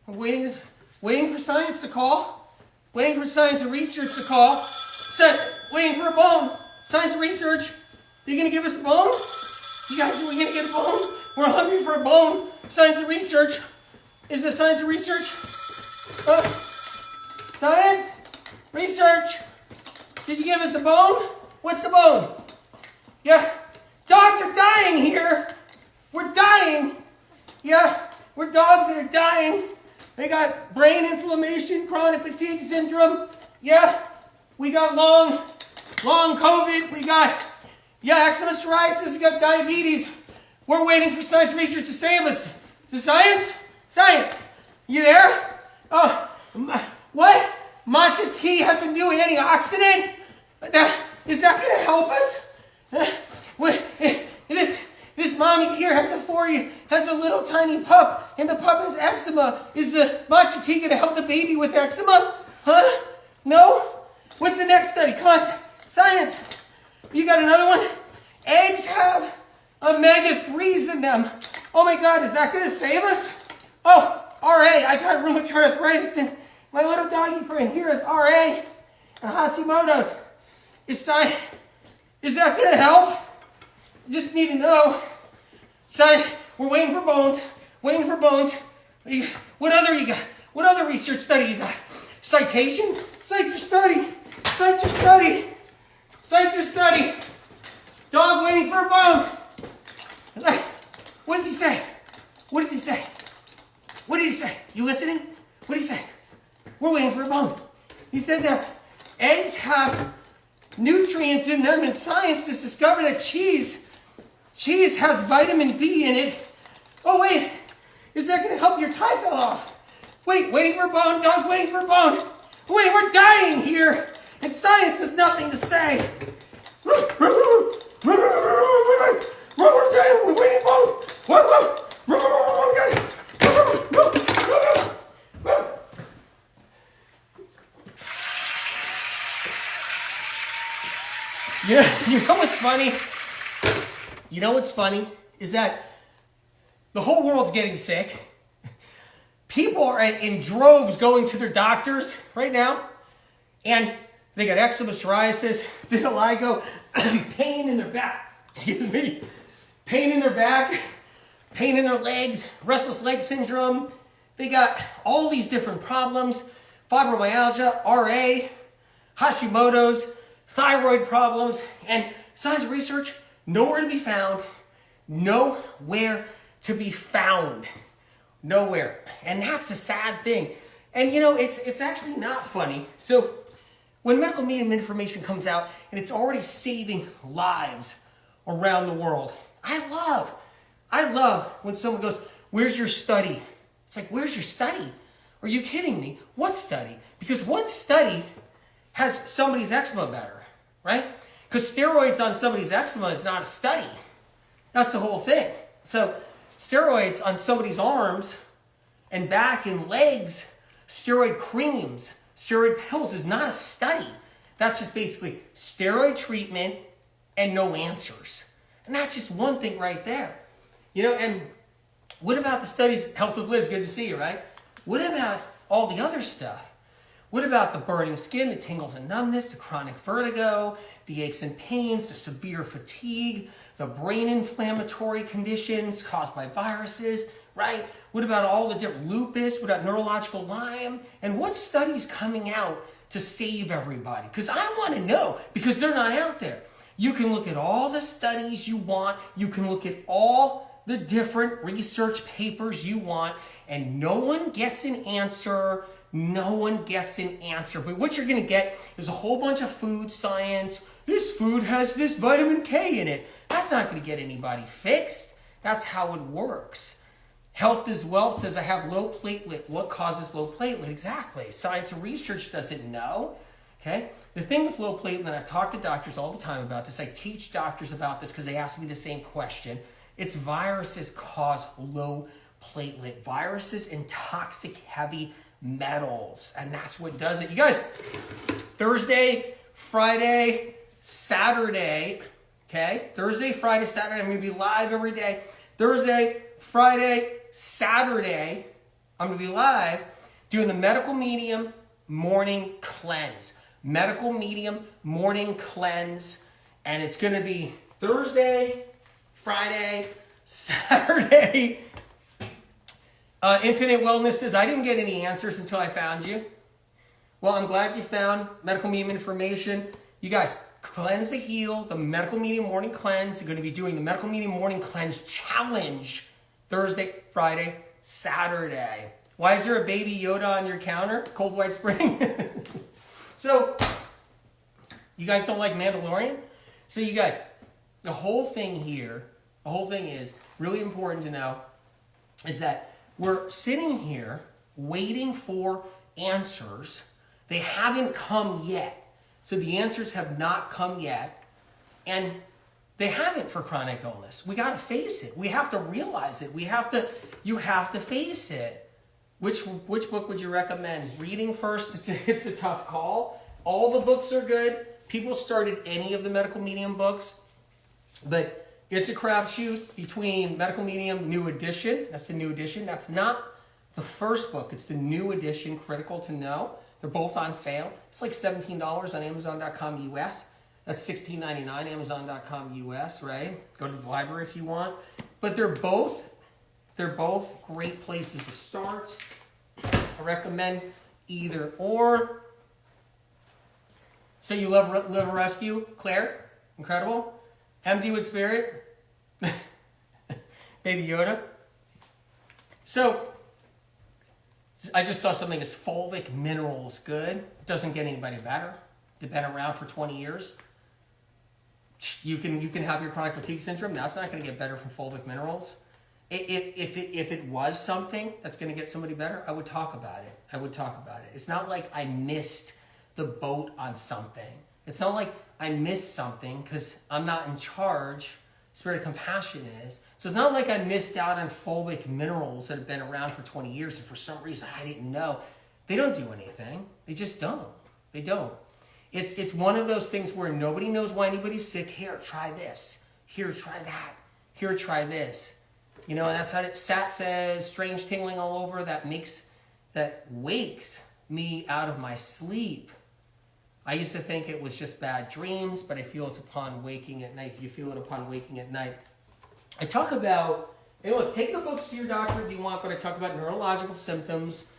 I'm waiting for science to call. Waiting for science and research to call. Waiting for a bone. Science and research. Are you going to give us a bone? You guys, are we going to get a bone? We're hungry for a bone. Science and research. Is it science and research? Science? Research? Did you give us a bone? What's the bone? Yeah. Dogs are dying here. We're dying. Yeah. We're dogs that are dying. They got brain inflammation, chronic fatigue syndrome. Yeah. We got long COVID. We got, eczema, psoriasis. We got diabetes. We're waiting for science research to save us. Is it science? Science. You there? Oh, what? Matcha tea has a new antioxidant? Is that going to help us? This mommy here has a little tiny pup, and the pup has eczema. Is the matcha tea going to help the baby with eczema? Huh? No? What's the next study? Come on, science. You got another one? Eggs have omega-3s in them. Oh my God, is that going to save us? Oh, RA, I got rheumatoid arthritis, and my little doggy friend here is RA and Hashimoto's. Is that going to help? Just need to know. We're waiting for bones. Waiting for bones. What other you got? What other research study you got? Citations? Cite your study. Cite your study. Cite your study. Dog waiting for a bone. What does he say? What does he say? What did he say? You listening? What did he say? We're waiting for a bone. He said that eggs have nutrients in them, and science has discovered that cheese has vitamin B in it. Oh wait, is that going to help your tie fell off? Wait, waiting for a bone, dog's waiting for a bone. Wait, we're dying here, and science has nothing to say. We're waiting bones. Yeah, you know what's funny? You know what's funny is that the whole world's getting sick. People are in droves going to their doctors right now, and they got eczema, psoriasis, vitiligo, pain in their back. Excuse me. Pain in their back, pain in their legs, restless leg syndrome. They got all these different problems: fibromyalgia, RA, Hashimoto's, thyroid problems, and science research, nowhere to be found. Nowhere to be found. Nowhere. And that's the sad thing. And you know, it's actually not funny. So when medical medium information comes out and it's already saving lives around the world, I love when someone goes, "Where's your study?" It's like, where's your study? Are you kidding me? What study? Because what study has somebody's eczema better, right? Because steroids on somebody's eczema is not a study. That's the whole thing. So steroids on somebody's arms and back and legs, steroid creams, steroid pills is not a study. That's just basically steroid treatment and no answers. And that's just one thing right there. You know, and what about the studies? Health with Liz, good to see you, right? What about all the other stuff? What about the burning skin, the tingles and numbness, the chronic vertigo, the aches and pains, the severe fatigue, the brain inflammatory conditions caused by viruses, right? What about all the different lupus? What about neurological Lyme? And what studies coming out to save everybody? Because I want to know, because they're not out there. You can look at all the studies you want. You can look at all the different research papers you want, and no one gets an answer. No one gets an answer. But what you're going to get is a whole bunch of food science. This food has this vitamin K in it. That's not going to get anybody fixed. That's how it works. Health is Wealth says I have low platelet. What causes low platelet? Exactly. Science and research doesn't know. Okay? The thing with low platelet, and I talk to doctors all the time about this. I teach doctors about this because they ask me the same question. It's viruses cause low platelet. Viruses and toxic heavy metals. And that's what does it. You guys, Thursday, Friday, Saturday, okay? Thursday, Friday, Saturday. I'm going to be live every day. Thursday, Friday, Saturday, I'm going to be live doing the Medical Medium Morning Cleanse. Medical Medium Morning Cleanse. And it's going to be Thursday, Friday, Saturday. Infinite Wellness says, I didn't get any answers until I found you. Well, I'm glad you found Medical Medium information. You guys, Cleanse to Heal, the Medical Medium Morning Cleanse. You're going to be doing the Medical Medium Morning Cleanse Challenge Thursday, Friday, Saturday. Why is there a baby Yoda on your counter? Cold White Spring. So, you guys don't like Mandalorian? So you guys, the whole thing is really important to know is that we're sitting here waiting for answers. They haven't come yet. So the answers have not come yet. And they haven't for chronic illness. We got to face it. We have to realize it. You have to face it. Which book would you recommend? Reading first, it's a tough call. All the books are good. People started any of the Medical Medium books. But it's a crapshoot between Medical Medium New Edition. That's the New Edition. That's not the first book. It's the New Edition, Critical to Know. They're both on sale. It's like $17 on Amazon.com US. That's $16.99 Amazon.com US, right? Go to the library if you want. But they're both great places to start. I recommend either or. So you love Liver Rescue, Claire? Incredible. Empty with Spirit. Baby Yoda. So, I just saw something as fulvic minerals good. Doesn't get anybody better. They've been around for 20 years. You can have your chronic fatigue syndrome. That's not going to get better from fulvic minerals. If it was something that's going to get somebody better, I would talk about it. It's not like I missed the boat on something. It's not like I missed something because I'm not in charge. Spirit of Compassion is. So it's not like I missed out on fulvic minerals that have been around for 20 years and for some reason I didn't know. They don't do anything. They just don't. They don't. It's one of those things where nobody knows why anybody's sick. Here, try this. Here, try that. Here, try this. You know, and that's how Sat says, strange tingling all over that wakes me out of my sleep. I used to think it was just bad dreams, but I feel it's upon waking at night. You feel it upon waking at night. I talk about, and look, take the books to your doctor if you want, but I talk about neurological symptoms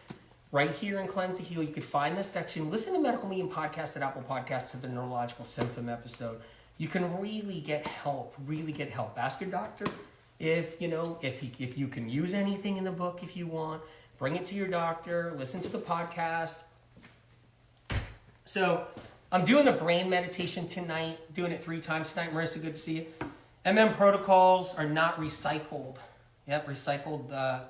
right here in Cleanse to Heal. You could find this section. Listen to Medical Medium Podcast at Apple Podcasts to the neurological symptom episode. You can really get help, Ask your doctor if you can use anything in the book if you want. Bring it to your doctor. Listen to the podcast. So, I'm doing the brain meditation tonight, doing it 3 times tonight. Marissa, good to see you. protocols are not recycled. Yep, recycled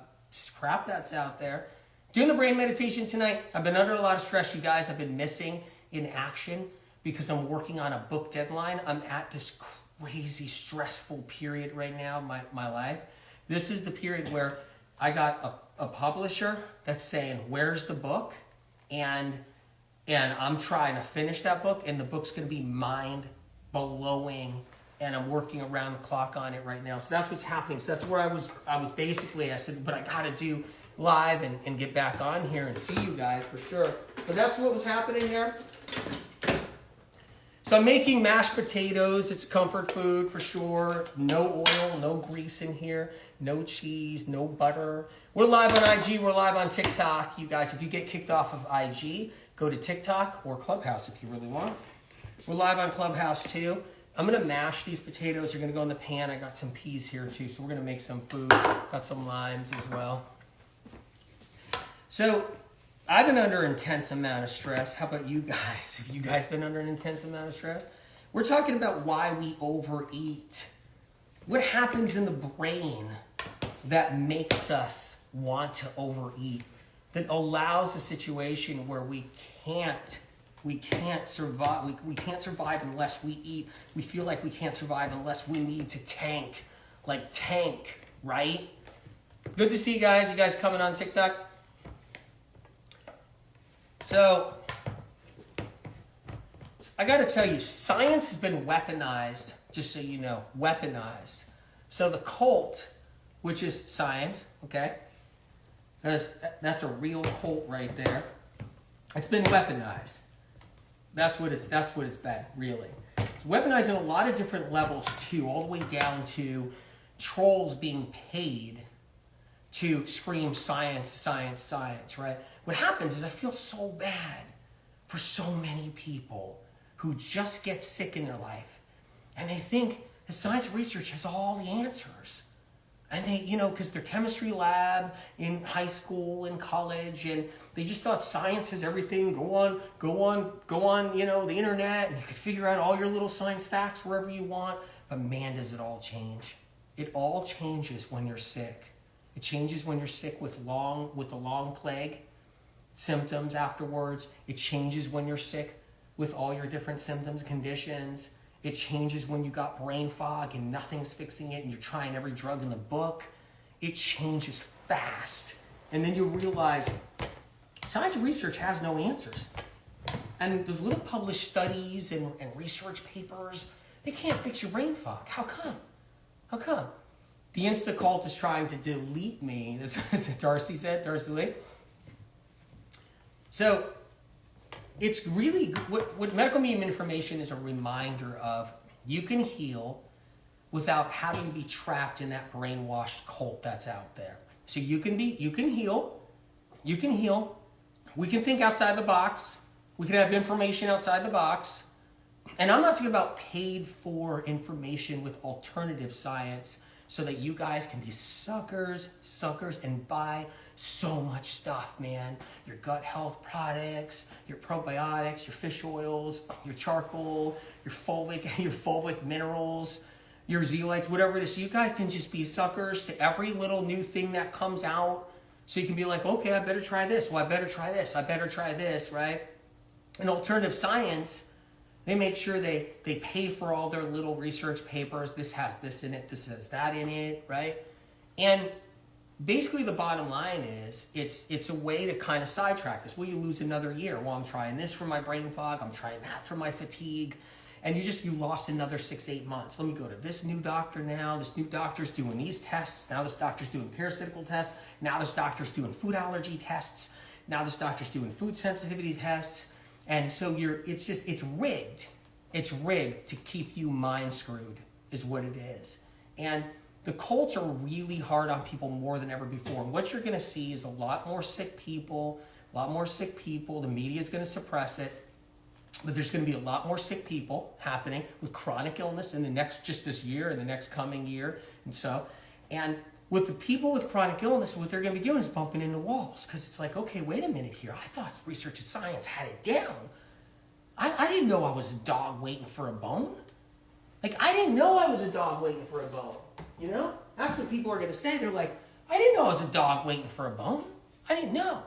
crap that's out there. Doing the brain meditation tonight. I've been under a lot of stress, you guys. I've been missing in action because I'm working on a book deadline. I'm at this crazy, stressful period right now in my life. This is the period where I got a publisher that's saying, where's the book? And I'm trying to finish that book, and the book's going to be mind-blowing, and I'm working around the clock on it right now. So that's what's happening. So that's where I was basically, I said, but I got to do live and get back on here and see you guys for sure. But that's what was happening there. So I'm making mashed potatoes. It's comfort food for sure. No oil, no grease in here, no cheese, no butter. We're live on IG. We're live on TikTok. You guys, if you get kicked off of IG, go to TikTok or Clubhouse if you really want. We're live on Clubhouse too. I'm going to mash these potatoes. They're going to go in the pan. I got some peas here too, so we're going to make some food. Got some limes as well. So I've been under an intense amount of stress. How about you guys? Have you guys been under an intense amount of stress? We're talking about why we overeat. What happens in the brain that makes us want to overeat? That allows a situation where we can't survive. We can't survive unless we eat. We feel like we can't survive unless we need to tank, right? Good to see you guys. You guys coming on TikTok? So, I got to tell you, science has been weaponized, just so you know, weaponized. So the cult, which is science, okay, That's a real cult right there. It's been weaponized. That's what it's been, really. It's weaponized in a lot of different levels too, all the way down to trolls being paid to scream science, science, science, right? What happens is I feel so bad for so many people who just get sick in their life and they think the science research has all the answers. And they, because their chemistry lab in high school and college, and they just thought science is everything. Go on, the internet, and you could figure out all your little science facts wherever you want. But man, does it all change. It all changes when you're sick. It changes when you're sick with the long plague symptoms afterwards. It changes when you're sick with all your different symptoms, conditions. It changes when you got brain fog and nothing's fixing it and you're trying every drug in the book. It changes fast. And then you realize science research has no answers. And those little published studies and research papers, they can't fix your brain fog. How come? How come? The Insta-cult is trying to delete me. That's what Darcy said, Darcy Lee. So it's really, what medical medium information is a reminder of, you can heal without having to be trapped in that brainwashed cult that's out there. So you can heal, we can think outside the box, we can have information outside the box. And I'm not talking about paid for information with alternative science so that you guys can be suckers and buy so much stuff, man. Your gut health products, your probiotics, your fish oils, your charcoal, your fulvic minerals, your zeolites, whatever it is. So you guys can just be suckers to every little new thing that comes out. So you can be like, okay, I better try this. Well, I better try this. I better try this, right? In alternative science, they make sure they pay for all their little research papers. This has this in it. This has that in it, right? And basically the bottom line is it's a way to kind of sidetrack this. Well, you lose another year. Well, I'm trying this for my brain fog. I'm trying that for my fatigue. And you lost another 6-8 months. Let me go to this new doctor now. This new doctor's doing these tests. Now this doctor's doing parasitical tests. Now this doctor's doing food allergy tests. Now this doctor's doing food sensitivity tests. And so it's rigged. It's rigged to keep you mind screwed is what it is. And the cults are really hard on people more than ever before. And what you're going to see is a lot more sick people. The media is going to suppress it. But there's going to be a lot more sick people happening with chronic illness in this year and the next coming year. And with the people with chronic illness, what they're going to be doing is bumping into walls. Because it's like, okay, wait a minute here. I thought research and science had it down. I didn't know I was a dog waiting for a bone. I didn't know I was a dog waiting for a bone. That's what people are going to say. They're like, I didn't know I was a dog waiting for a bone. I didn't know.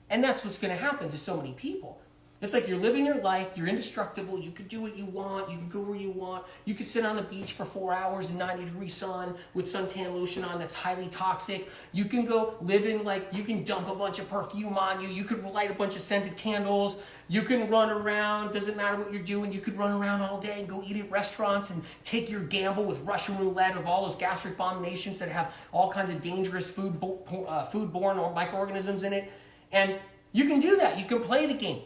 And that's what's going to happen to so many people. It's like you're living your life, you're indestructible, you can do what you want, you can go where you want, you can sit on the beach for 4 hours in 90-degree sun with suntan lotion on that's highly toxic, you can go live in you can dump a bunch of perfume on you, you could light a bunch of scented candles, you can run around, doesn't matter what you're doing, you could run around all day and go eat at restaurants and take your gamble with Russian roulette of all those gastric abominations that have all kinds of dangerous foodborne or microorganisms in it, and you can do that, you can play the game.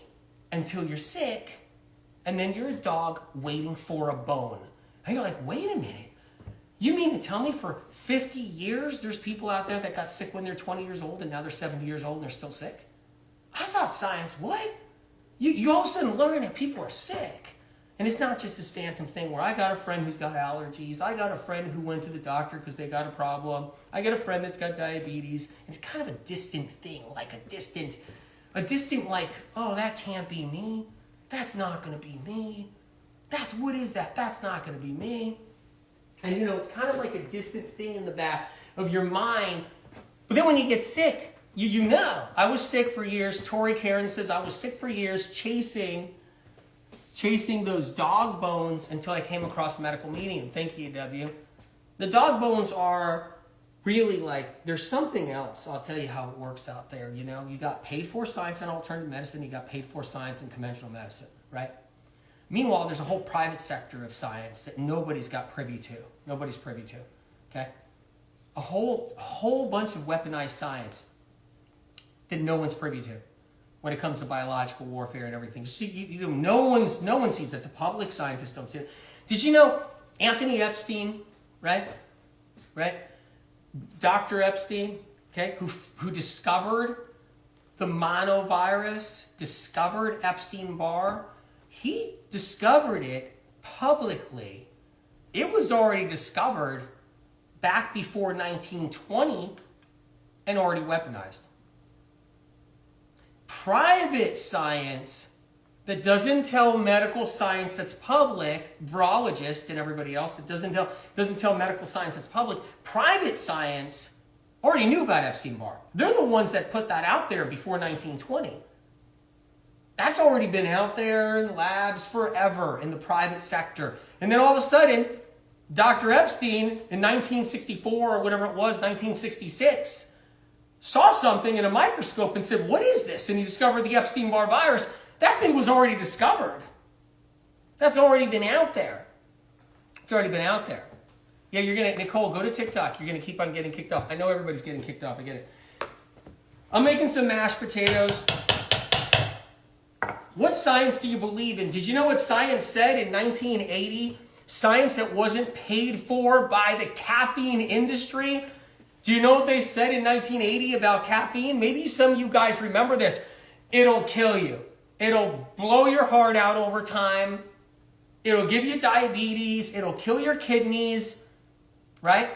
Until you're sick, and then you're a dog waiting for a bone. And you're like, wait a minute. You mean to tell me for 50 years there's people out there that got sick when they're 20 years old and now they're 70 years old and they're still sick? I thought science, what? You all of a sudden learn that people are sick. And it's not just this phantom thing where I got a friend who's got allergies. I got a friend who went to the doctor because they got a problem. I got a friend that's got diabetes. And it's kind of a distant thing, oh, that can't be me. That's not going to be me. What is that? That's not going to be me. And it's kind of like a distant thing in the back of your mind. But then when you get sick, you know. I was sick for years. Tori Karen says I was sick for years chasing those dog bones until I came across medical medium. Thank you, W. The dog bones are really there's something else. I'll tell you how it works out there. You got paid for science and alternative medicine. You got paid for science and conventional medicine, right? Meanwhile, there's a whole private sector of science that nobody's privy to, okay? A whole bunch of weaponized science that no one's privy to when it comes to biological warfare and everything. See, no one sees that. The public scientists don't see it. Did you know Anthony Epstein, right? Dr. Epstein, okay, who discovered the monovirus, discovered Epstein-Barr. He discovered it publicly. It was already discovered back before 1920 and already weaponized. Private science that doesn't tell medical science that's public, virologists and everybody else that doesn't tell medical science that's public, private science already knew about Epstein-Barr. They're the ones that put that out there before 1920. That's already been out there in labs forever in the private sector. And then all of a sudden, Dr. Epstein in 1964 or whatever it was, 1966, saw something in a microscope and said, what is this? And he discovered the Epstein-Barr virus. That thing was already discovered. That's already been out there. It's already been out there. Yeah, Nicole, go to TikTok. You're going to keep on getting kicked off. I know everybody's getting kicked off. I get it. I'm making some mashed potatoes. What science do you believe in? Did you know what science said in 1980? Science that wasn't paid for by the caffeine industry? Do you know what they said in 1980 about caffeine? Maybe some of you guys remember this. It'll kill you. It'll blow your heart out over time. It'll give you diabetes. It'll kill your kidneys, right?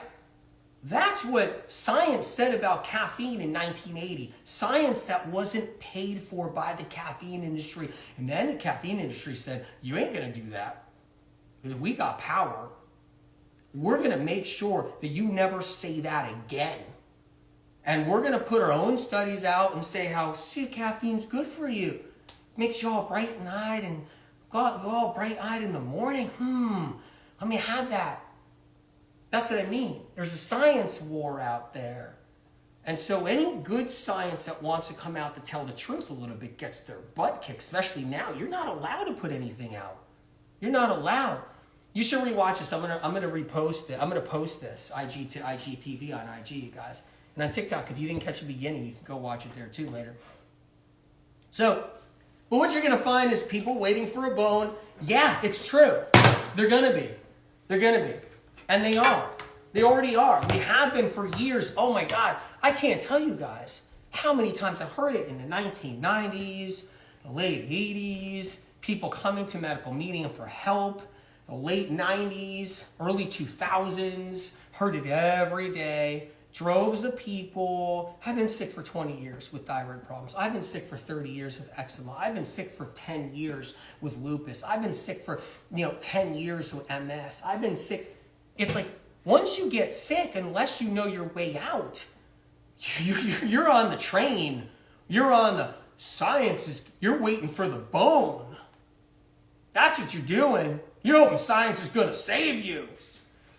That's what science said about caffeine in 1980. Science that wasn't paid for by the caffeine industry. And then the caffeine industry said, you ain't going to do that because we got power. We're going to make sure that you never say that again. And we're going to put our own studies out and say how, see, caffeine's good for you. Makes you all bright-eyed and all bright-eyed in the morning. Let me have that. That's what I mean. There's a science war out there. And so any good science that wants to come out to tell the truth a little bit gets their butt kicked, especially now. You're not allowed to put anything out. You're not allowed. You should rewatch this. I'm gonna repost it. I'm gonna post this IGTV on IG, you guys. And on TikTok, if you didn't catch the beginning, you can go watch it there too later. So, but what you're gonna find is people waiting for a bone. Yeah, it's true. They're gonna be. And they are. They already are. We have been for years. Oh my God. I can't tell you guys how many times I've heard it in the 1990s, the late 80s, people coming to medicalmedium for help, the late 90s, early 2000s, heard it every day. Droves of people. I've been sick for 20 years with thyroid problems. I've been sick for 30 years with eczema. I've been sick for 10 years with lupus. I've been sick for 10 years with MS. I've been sick. It's like once you get sick, unless you know your way out, you're on the train. You're on the science. You're waiting for the bone. That's what you're doing. You're hoping science is going to save you.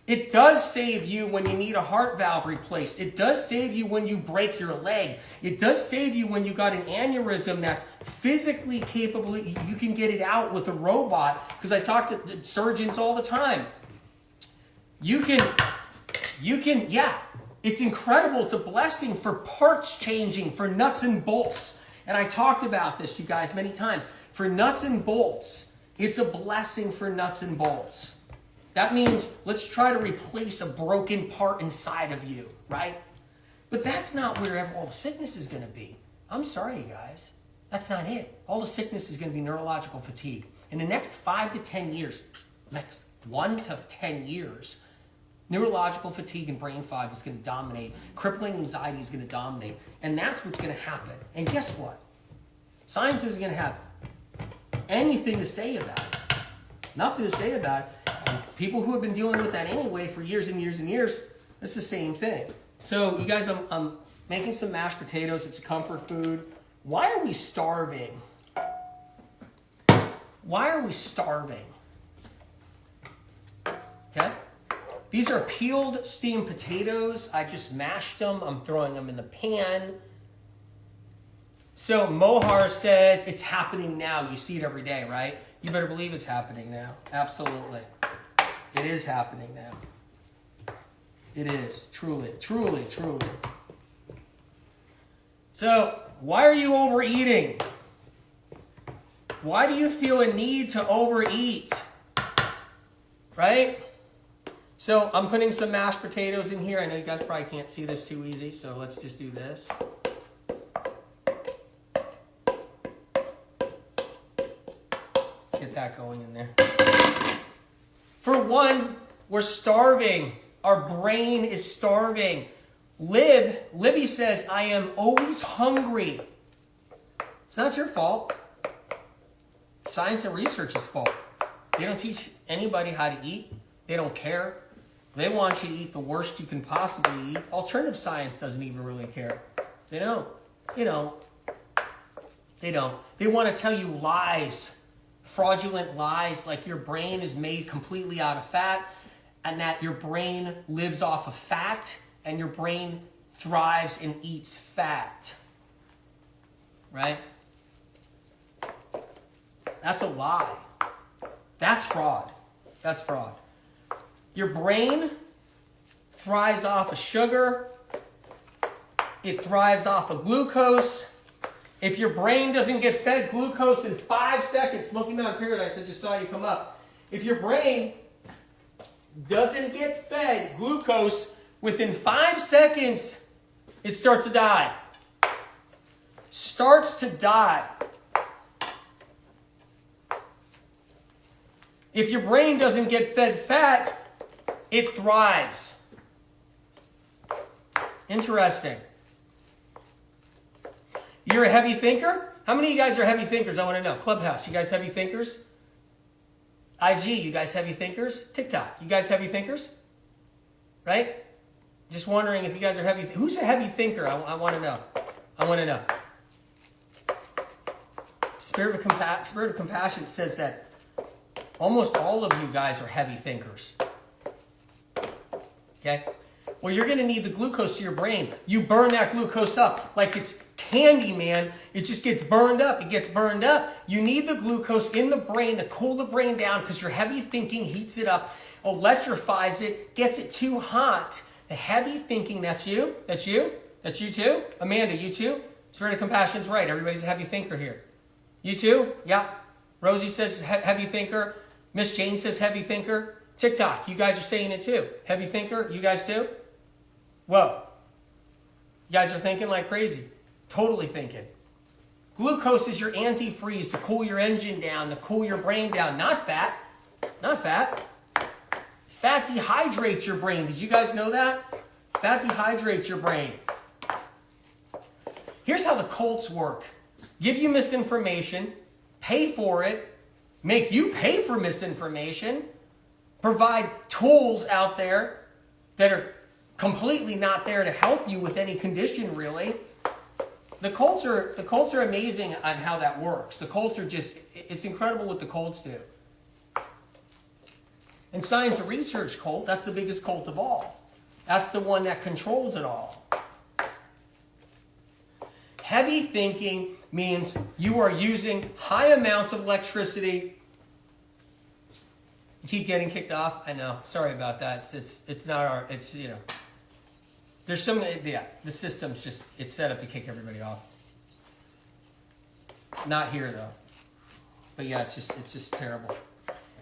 It does save you when you need a heart valve replaced. It does save you when you break your leg. It does save you when you got an aneurysm that's physically capable. You can get it out with a robot, because I talk to surgeons all the time. You can, yeah, it's incredible. It's a blessing for parts changing, for nuts and bolts. And I talked about this, you guys, many times. For nuts and bolts, it's a blessing for nuts and bolts. That means let's try to replace a broken part inside of you, right? But that's not where all the sickness is going to be. I'm sorry, you guys. That's not it. All the sickness is going to be neurological fatigue. In the next 5 to 10 years, next 1 to 10 years, neurological fatigue and brain fog is going to dominate. Crippling anxiety is going to dominate. And that's what's going to happen. And guess what? Science isn't going to have anything to say about it. Nothing to say about it. And people who have been dealing with that anyway for years and years and years, it's the same thing. So, you guys, I'm making some mashed potatoes. It's a comfort food. Why are we starving? Why are we starving? Okay? These are peeled steamed potatoes. I just mashed them. I'm throwing them in the pan. So Mohar says it's happening now. You see it every day, right? You better believe it's happening now. Absolutely. It is happening now. It is. Truly, truly, truly. So Why are you overeating? Why do you feel a need to overeat? Right? So I'm putting some mashed potatoes in here. I know you guys probably can't see this too easy, so let's just do this. Let's get that going in there. For one, we're starving. Our brain is starving. Libby says, I am always hungry. It's not your fault. Science and research's fault. They don't teach anybody how to eat. They don't care. They want you to eat the worst you can possibly eat. Alternative science doesn't even really care. They don't. They don't. They don't. They want to tell you lies. Fraudulent lies like your brain is made completely out of fat and that your brain lives off of fat and your brain thrives and eats fat. Right? That's a lie. That's fraud. That's fraud. Your brain thrives off of sugar. It thrives off of glucose. If your brain doesn't get fed glucose in 5 seconds, Smoky Mountain Paradise, I just saw you come up. If your brain doesn't get fed glucose within 5 seconds, it starts to die. Starts to die. If your brain doesn't get fed fat, it thrives. Interesting. You're a heavy thinker? How many of you guys are heavy thinkers? I want to know. Clubhouse, you guys heavy thinkers? IG, you guys heavy thinkers? TikTok, you guys heavy thinkers? Right? Just wondering if you guys are heavy. Who's a heavy thinker? I want to know. I want to know. Spirit of Compassion says that almost all of you guys are heavy thinkers. Okay? Well, you're going to need the glucose to your brain. You burn that glucose up like it's candy, man. It just gets burned up. It gets burned up. You need the glucose in the brain to cool the brain down because your heavy thinking heats it up, electrifies it, gets it too hot. The heavy thinking, that's you? That's you? That's you too? Amanda, you too? Spirit of Compassion's right. Everybody's a heavy thinker here. You too? Yeah. Rosie says heavy thinker. Miss Jane says heavy thinker. TikTok, you guys are saying it too. Heavy thinker, you guys too? Whoa. You guys are thinking like crazy. Totally thinking. Glucose is your antifreeze to cool your engine down, to cool your brain down. Not fat. Not fat. Fat dehydrates your brain. Did you guys know that? Fat dehydrates your brain. Here's how the cults work. Give you misinformation, pay for it, make you pay for misinformation, provide tools out there that are completely not there to help you with any condition, really. The cults are amazing on how that works. The cults are just, it's incredible what the cults do. And Science and Research cult, that's the biggest cult of all. That's the one that controls it all. Heavy thinking means you are using high amounts of electricity. You keep getting kicked off. I know. Sorry about that. It's not our. It's, you know. There's some. Yeah. The system's just. It's set up to kick everybody off. Not here though. But yeah, it's just terrible.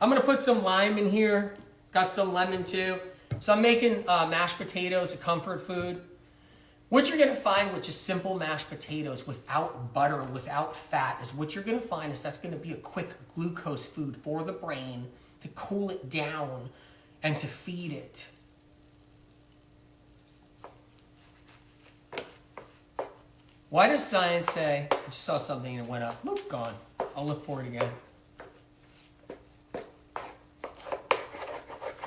I'm gonna put some lime in here. Got some lemon too. So I'm making mashed potatoes, a comfort food. What you're going to find with just simple mashed potatoes without butter, without fat, is what you're going to find is that's going to be a quick glucose food for the brain to cool it down and to feed it. Why does science say, I just saw something and it went up, whoop, gone. I'll look for it again.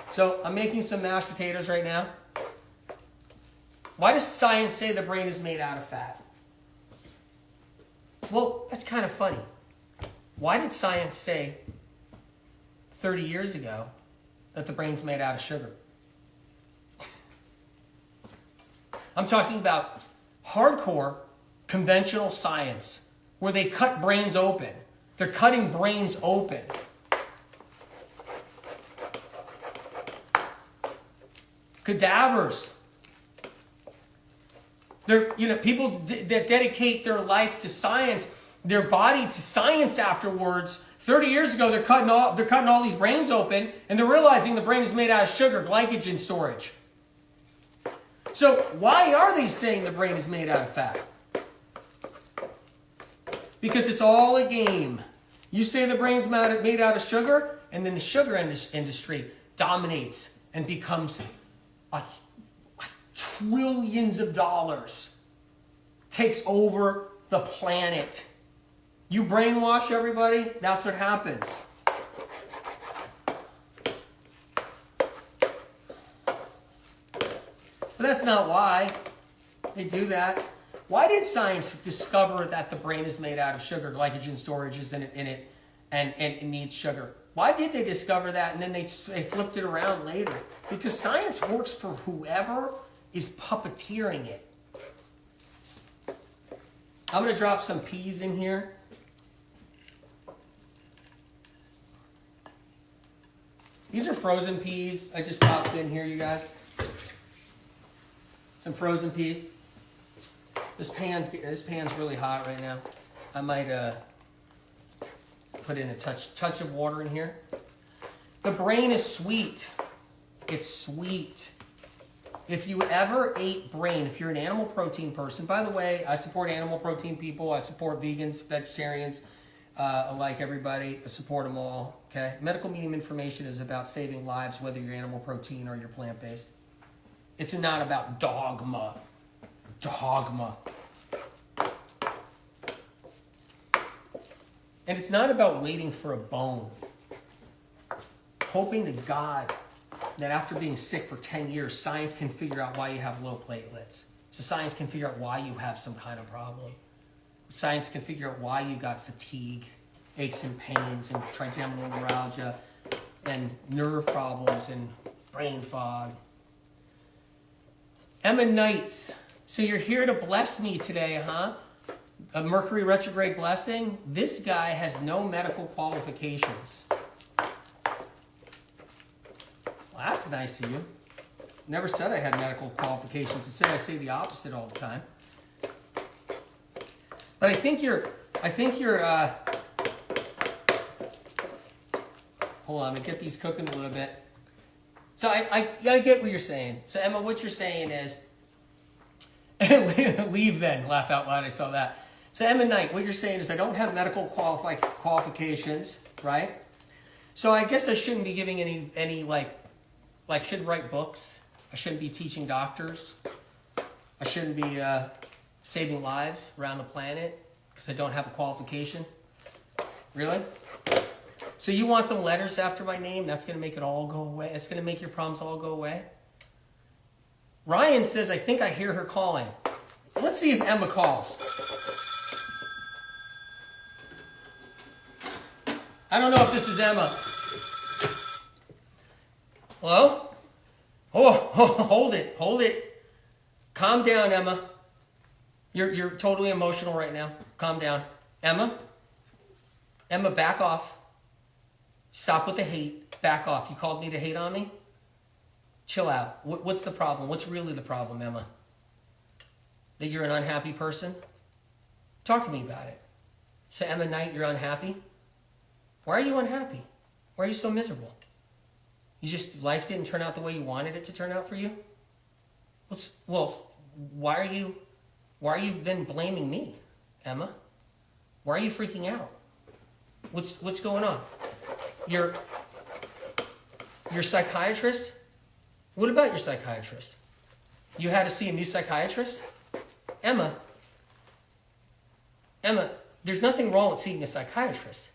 So I'm making some mashed potatoes right now. Why does science say the brain is made out of fat? Well, that's kind of funny. Why did science say 30 years ago that the brain's made out of sugar? I'm talking about hardcore conventional science where they cut brains open. They're cutting brains open. Cadavers. People that dedicate their life to science, their body to science afterwards. 30 years ago, they're cutting all these brains open, and they're realizing the brain is made out of sugar, glycogen storage. So why are they saying the brain is made out of fat? Because it's all a game. You say the brain's made out of sugar, and then the sugar industry dominates and becomes trillions of dollars, takes over the planet. You brainwash everybody, that's what happens. But that's not why they do that. Why did science discover that the brain is made out of sugar, glycogen storage is in it, and it needs sugar? Why did they discover that and then they flipped it around later? Because science works for whoever is puppeteering it. I'm going to drop some peas in here. These are frozen peas. I just popped in here, you guys. Some frozen peas. This pan's really hot right now. I might put in a touch of water in here. The brain is sweet. It's sweet. If you ever ate brain, if you're an animal protein person, by the way, I support animal protein people. I support vegans, vegetarians, I like everybody. I support them all. Okay. Medical medium information is about saving lives, whether you're animal protein or you're plant-based. It's not about dogma. Dogma. And it's not about waiting for a bone. Hoping to God that after being sick for 10 years, science can figure out why you have low platelets. So science can figure out why you have some kind of problem. Science can figure out why you got fatigue, aches and pains, and trigeminal neuralgia, and nerve problems, and brain fog. Emma Knights, so you're here to bless me today, huh? A Mercury retrograde blessing? This guy has no medical qualifications. Well, that's nice of you. Never said I had medical qualifications. It said I say the opposite all the time. But I think you're, hold on, I'm gonna get these cooking a little bit. So I get what you're saying. So Emma, what you're saying is, leave then, laugh out loud, I saw that. So Emma Knight, what you're saying is I don't have medical qualifications, right? So I guess I shouldn't be giving any like shouldn't write books. I shouldn't be teaching doctors. I shouldn't be saving lives around the planet because I don't have a qualification. Really? So you want some letters after my name? That's going to make it all go away. It's going to make your problems all go away. Ryan says, I think I hear her calling. Let's see if Emma calls. I don't know if this is Emma. Hello? Oh, hold it. Calm down, Emma. You're totally emotional right now. Calm down. Emma, back off. Stop with the hate. Back off. You called me to hate on me? Chill out. What's the problem? What's really the problem, Emma? That you're an unhappy person? Talk to me about it. So Emma Knight, you're unhappy? Why are you unhappy? Why are you so miserable? Life didn't turn out the way you wanted it to turn out for you? Why are you then blaming me, Emma? Why are you freaking out? What's going on? Your psychiatrist? What about your psychiatrist? You had to see a new psychiatrist? Emma, there's nothing wrong with seeing a psychiatrist.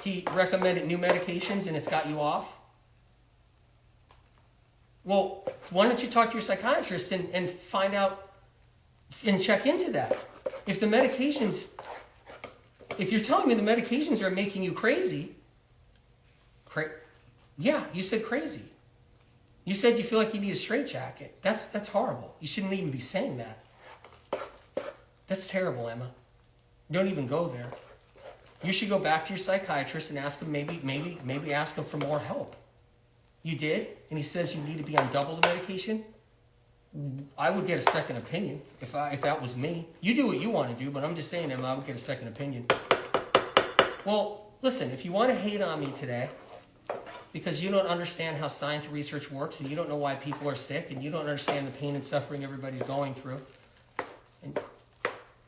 He recommended new medications and it's got you off. Well, why don't you talk to your psychiatrist and find out and check into that? If you're telling me the medications are making you crazy, yeah, you said crazy. You said you feel like you need a straitjacket. That's horrible. You shouldn't even be saying that. That's terrible, Emma. Don't even go there. You should go back to your psychiatrist and ask him, maybe ask him for more help. You did? And he says you need to be on double the medication? I would get a second opinion if that was me. You do what you want to do, but I'm just saying, I would get a second opinion. Well, listen, if you want to hate on me today because you don't understand how science research works and you don't know why people are sick and you don't understand the pain and suffering everybody's going through, and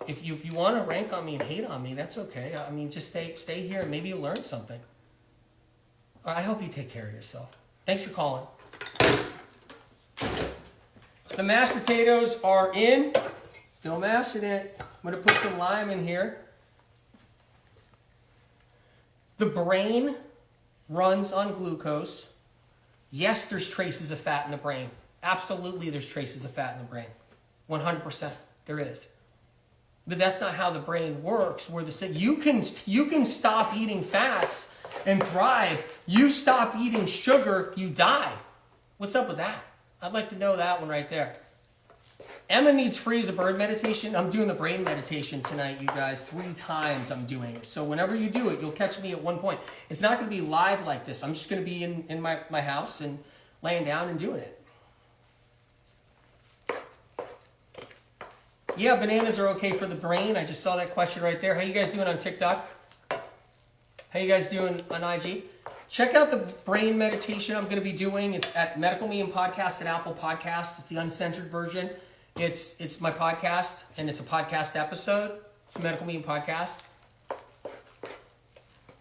if you want to rank on me and hate on me, that's okay. I mean, just stay here and maybe you'll learn something. I hope you take care of yourself. Thanks for calling. The mashed potatoes are in. Still mashing it. I'm going to put some lime in here. The brain runs on glucose. Yes, there's traces of fat in the brain. Absolutely, there's traces of fat in the brain. 100%, there is. But that's not how the brain works. You can stop eating fats and thrive. You stop eating sugar, you die. What's up with that? I'd like to know that one right there. Emma needs free as a bird meditation. I'm doing the brain meditation tonight, you guys. 3 times I'm doing it. So whenever you do it, you'll catch me at one point. It's not going to be live like this. I'm just going to be in my house and laying down and doing it. Yeah, bananas are okay for the brain. I just saw that question right there. How you guys doing on TikTok? How you guys doing on IG? Check out the brain meditation I'm going to be doing. It's at Medical Medium Podcast and Apple Podcasts. It's the uncensored version. It's my podcast, and it's a podcast episode. It's a Medical Medium Podcast.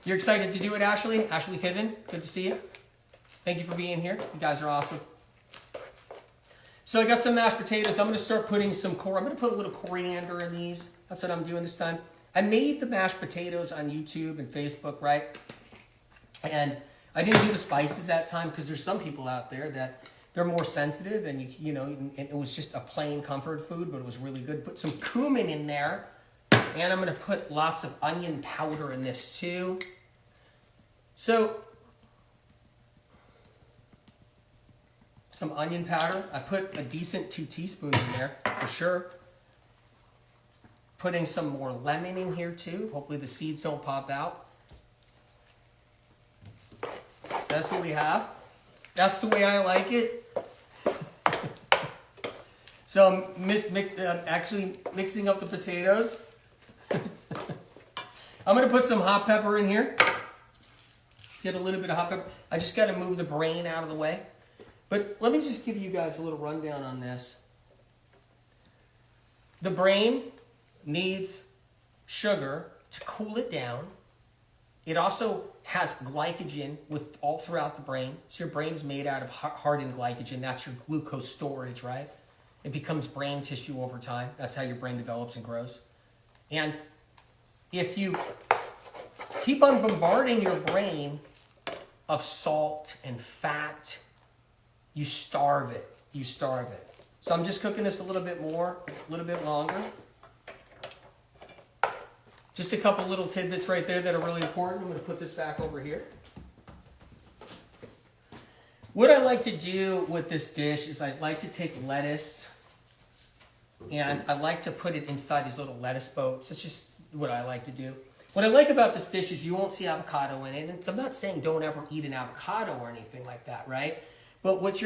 You're excited to do it, Ashley? Ashley Piven, good to see you. Thank you for being here. You guys are awesome. So I got some mashed potatoes. I'm going to start putting I'm going to put a little coriander in these. That's what I'm doing this time. I made the mashed potatoes on YouTube and Facebook, right? And I didn't do the spices that time because there's some people out there that they're more sensitive and you know, and it was just a plain comfort food, but it was really good. Put some cumin in there, and I'm going to put lots of onion powder in this too. So some onion powder. I put a decent 2 teaspoons in there for sure. Putting some more lemon in here too. Hopefully the seeds don't pop out. So that's what we have. That's the way I like it. So I'm actually mixing up the potatoes. I'm going to put some hot pepper in here. Let's get a little bit of hot pepper. I just got to move the brain out of the way. But let me just give you guys a little rundown on this. The brain needs sugar to cool it down. It also has glycogen all throughout the brain. So your brain is made out of hardened glycogen. That's your glucose storage, right? It becomes brain tissue over time. That's how your brain develops and grows. And if you keep on bombarding your brain of salt and fat, you starve it. You starve it. So I'm just cooking this a little bit more, a little bit longer. Just a couple little tidbits right there that are really important. I'm going to put this back over here. What I like to do with this dish is I like to take lettuce and I like to put it inside these little lettuce boats. That's just what I like to do. What I like about this dish is you won't see avocado in it. And I'm not saying don't ever eat an avocado or anything like that, right? But what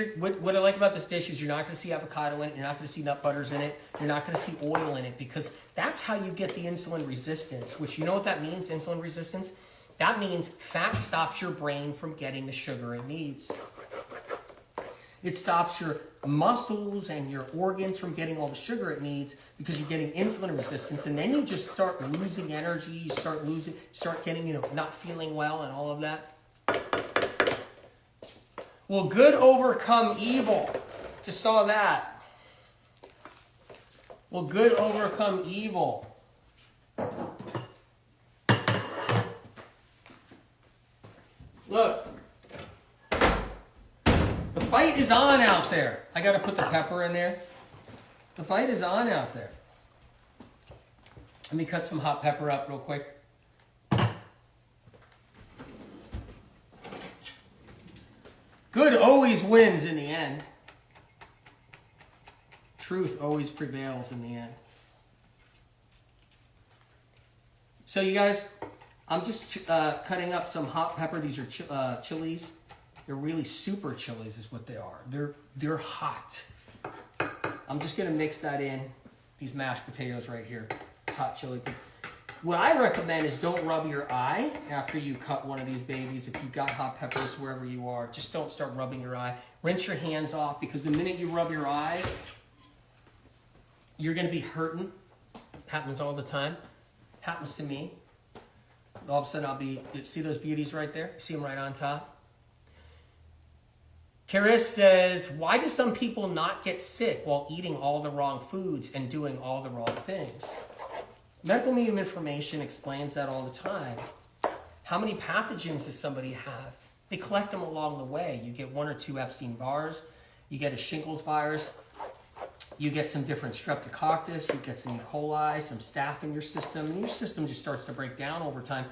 I like about this dish is you're not going to see avocado in it. You're not going to see nut butters in it. You're not going to see oil in it because that's how you get the insulin resistance, which you know what that means, insulin resistance? That means fat stops your brain from getting the sugar it needs. It stops your muscles and your organs from getting all the sugar it needs because you're getting insulin resistance. And then you just start losing energy. You start getting, not feeling well and all of that. Will good overcome evil? Just saw that. Will good overcome evil? Look. The fight is on out there. I got to put the pepper in there. The fight is on out there. Let me cut some hot pepper up real quick. Good always wins in the end. Truth always prevails in the end. So you guys, I'm just cutting up some hot pepper. These are chilies. They're really super chilies is what they are. They're hot. I'm just gonna mix that in, these mashed potatoes right here. It's hot chili. What I recommend is don't rub your eye after you cut one of these babies. If you've got hot peppers wherever you are, just don't start rubbing your eye. Rinse your hands off, because the minute you rub your eye, you're gonna be hurting. Happens all the time. Happens to me. All of a sudden see those beauties right there? See them right on top? Karis says, why do some people not get sick while eating all the wrong foods and doing all the wrong things? Medical medium information explains that all the time. How many pathogens does somebody have? They collect them along the way. You get 1 or 2 Epstein-Barrs, you get a shingles virus, you get some different streptococcus, you get some E. coli, some staph in your system, and your system just starts to break down over time.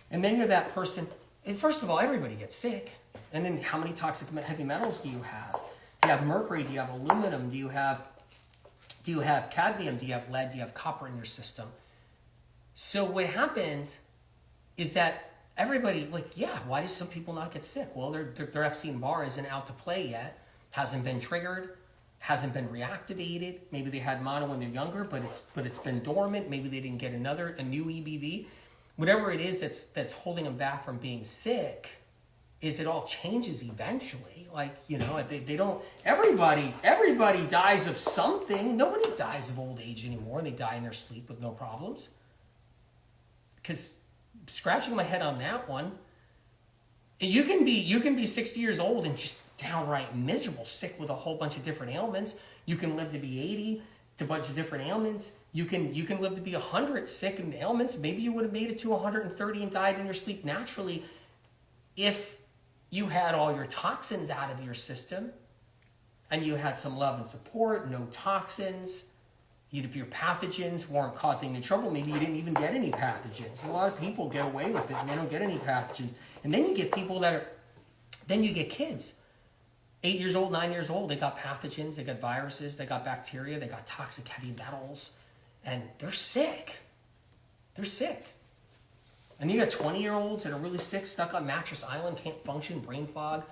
And then you're that person, and first of all, everybody gets sick. And then how many toxic heavy metals do you have? Do you have mercury? Do you have aluminum? Do you have cadmium? Do you have lead? Do you have copper in your system? So what happens is that everybody, why do some people not get sick? Well, their Epstein-Barr isn't out to play yet, hasn't been triggered, hasn't been reactivated. Maybe they had mono when they're younger, but it's been dormant. Maybe they didn't get a new EBV. Whatever it is that's holding them back from being sick, is it all changes eventually. They don't, everybody dies of something. Nobody dies of old age anymore. They die in their sleep with no problems. Because scratching my head on that one, you can be 60 years old and just downright miserable, sick with a whole bunch of different ailments. You can live to be 80 to a bunch of different ailments. You can live to be 100 sick in ailments. Maybe you would have made it to 130 and died in your sleep naturally if you had all your toxins out of your system and you had some love and support, no toxins. Your pathogens weren't causing any trouble. Maybe you didn't even get any pathogens. A lot of people get away with it and they don't get any pathogens. And then you get people then you get kids. 8 years old, 9 years old, they got pathogens, they got viruses, they got bacteria, they got toxic heavy metals, and they're sick. They're sick. And you got 20-year-olds that are really sick, stuck on Mattress Island, can't function, brain fog.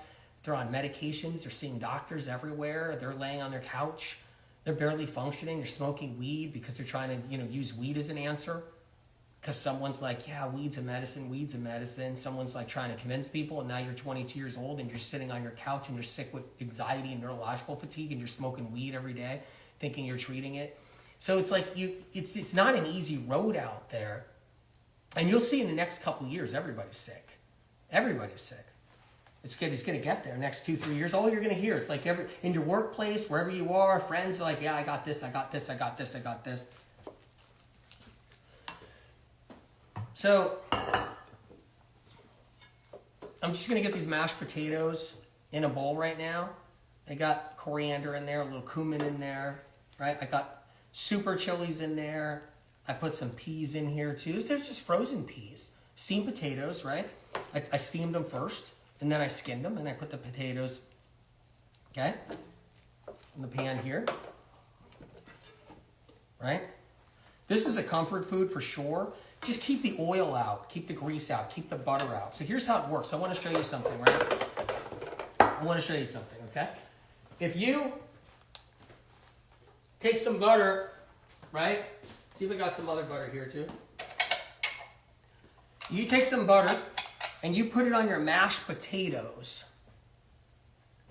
They're on medications, they're seeing doctors everywhere, they're laying on their couch, they're barely functioning, they're smoking weed because they're trying to, use weed as an answer. Because someone's like, yeah, weed's a medicine, weed's a medicine. Someone's like trying to convince people, and now you're 22 years old and you're sitting on your couch and you're sick with anxiety and neurological fatigue and you're smoking weed every day, thinking you're treating it. So it's like it's not an easy road out there. And you'll see in the next couple of years, everybody's sick. Everybody's sick. It's going to get there. Next 2-3 years, all you're going to hear, it's like in your workplace, wherever you are, friends are like, yeah, I got this, I got this, I got this, I got this. So I'm just going to get these mashed potatoes in a bowl right now. I got coriander in there, a little cumin in there, right? I got super chilies in there. I put some peas in here too. There's just frozen peas. Steamed potatoes, right? I steamed them first, and then I skinned them, and I put the potatoes, okay, in the pan here, right? This is a comfort food for sure. Just keep the oil out, keep the grease out, keep the butter out. So here's how it works. I want to show you something, right? I want to show you something, okay? If you take some butter, right? See if I got some other butter here too. You take some butter and you put it on your mashed potatoes.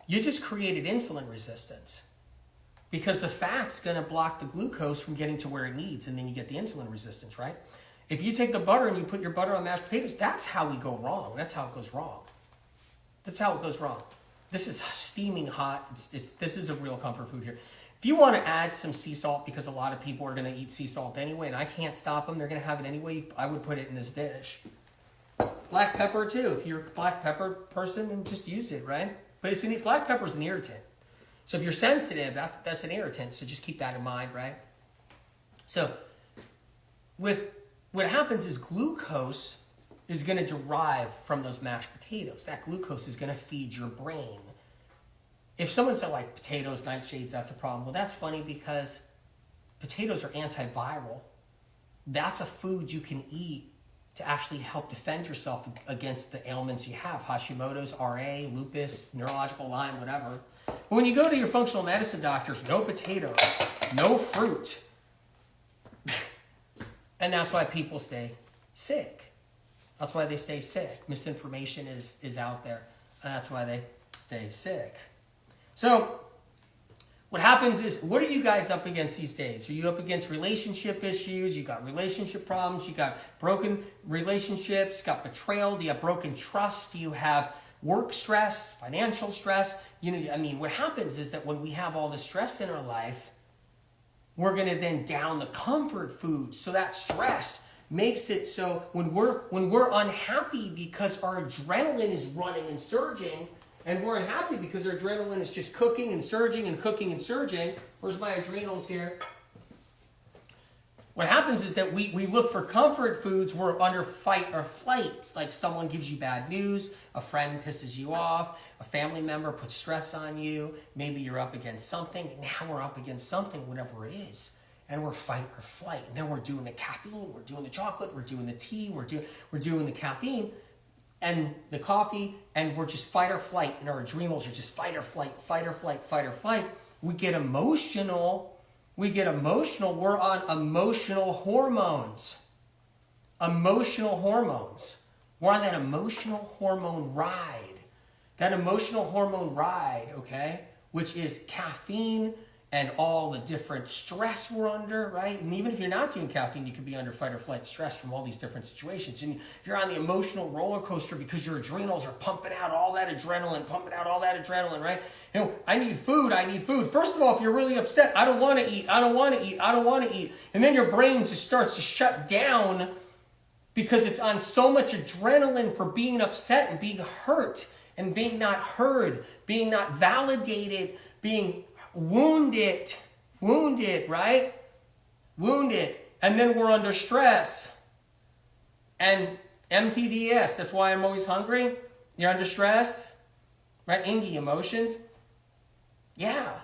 You just created insulin resistance because the fat's going to block the glucose from getting to where it needs, and then you get the insulin resistance, right? If you take the butter and you put your butter on mashed potatoes, that's how we go wrong. That's how it goes wrong. That's how it goes wrong. This is steaming hot. This is a real comfort food here. If you want to add some sea salt, because a lot of people are going to eat sea salt anyway, and I can't stop them, they're going to have it anyway, I would put it in this dish. Black pepper too. If you're a black pepper person, then just use it, right? But black pepper is an irritant. So if you're sensitive, that's an irritant. So just keep that in mind, right? So what happens is glucose is going to derive from those mashed potatoes. That glucose is going to feed your brain. If someone said like potatoes, nightshades, that's a problem. Well, that's funny because potatoes are antiviral. That's a food you can eat to actually help defend yourself against the ailments you have. Hashimoto's, RA, lupus, neurological Lyme, whatever. But when you go to your functional medicine doctors, no potatoes, no fruit. And that's why people stay sick. That's why they stay sick. Misinformation is out there. And that's why they stay sick. So what happens is, what are you guys up against these days? Are you up against relationship issues? You got relationship problems? You got broken relationships? You got betrayal? Do you have broken trust? Do you have work stress, financial stress? You know, I mean, what happens is that when we have all the stress in our life, we're going to then down the comfort food. So that stress makes it so when we're unhappy because our adrenaline is running and surging, and we're unhappy because our adrenaline is just cooking and surging and cooking and surging. Where's my adrenals here? What happens is that we look for comfort foods. We're under fight or flight. It's like someone gives you bad news, a friend pisses you off, a family member puts stress on you, maybe you're up against something. Now we're up against something, whatever it is. And we're fight or flight. And then we're doing the caffeine, we're doing the chocolate, we're doing the tea, we're doing the caffeine and the coffee, and we're just fight or flight, and our adrenals are just fight or flight, fight or flight, fight or flight. We get emotional. We're on emotional hormones. Emotional hormones. We're on that emotional hormone ride. That emotional hormone ride, okay, which is caffeine and all the different stress we're under, right? And even if you're not doing caffeine, you could be under fight or flight stress from all these different situations. And you're on the emotional roller coaster because your adrenals are pumping out all that adrenaline, right? You know, I need food. First of all, if you're really upset, I don't want to eat. And then your brain just starts to shut down because it's on so much adrenaline for being upset and being hurt and being not heard, being not validated, being wounded, right? Wounded. And then we're under stress. And MTDS, that's why I'm always hungry. You're under stress, right? Ingy, emotions. Yeah.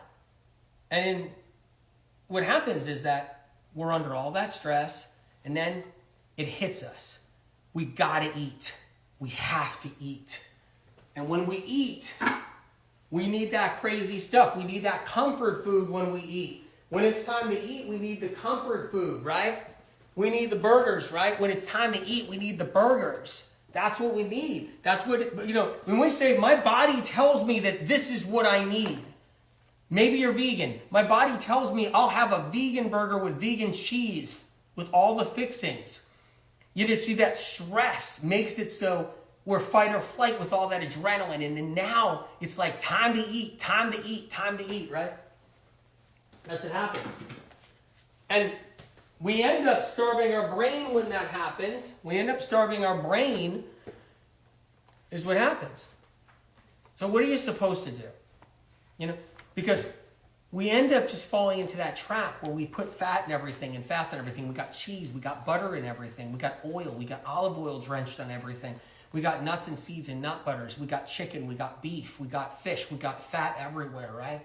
And what happens is that we're under all that stress, and then it hits us. We gotta eat. We have to eat. And when we eat, we need that crazy stuff. We need that comfort food when we eat. When it's time to eat, we need the comfort food, right? We need the burgers, right? When it's time to eat, we need the burgers. That's what we need. That's what, when we say, my body tells me that this is what I need. Maybe you're vegan. My body tells me I'll have a vegan burger with vegan cheese, with all the fixings. You just see that stress makes it so we're fight or flight with all that adrenaline. And then now it's like time to eat, right? That's what happens. And we end up starving our brain when that happens. Is what happens. So what are you supposed to do? Because we end up just falling into that trap where we put fat in everything and fats in everything. We got cheese, we got butter in everything, we got oil, we got olive oil drenched on everything. We got nuts and seeds and nut butters. We got chicken, we got beef, we got fish, we got fat everywhere, right?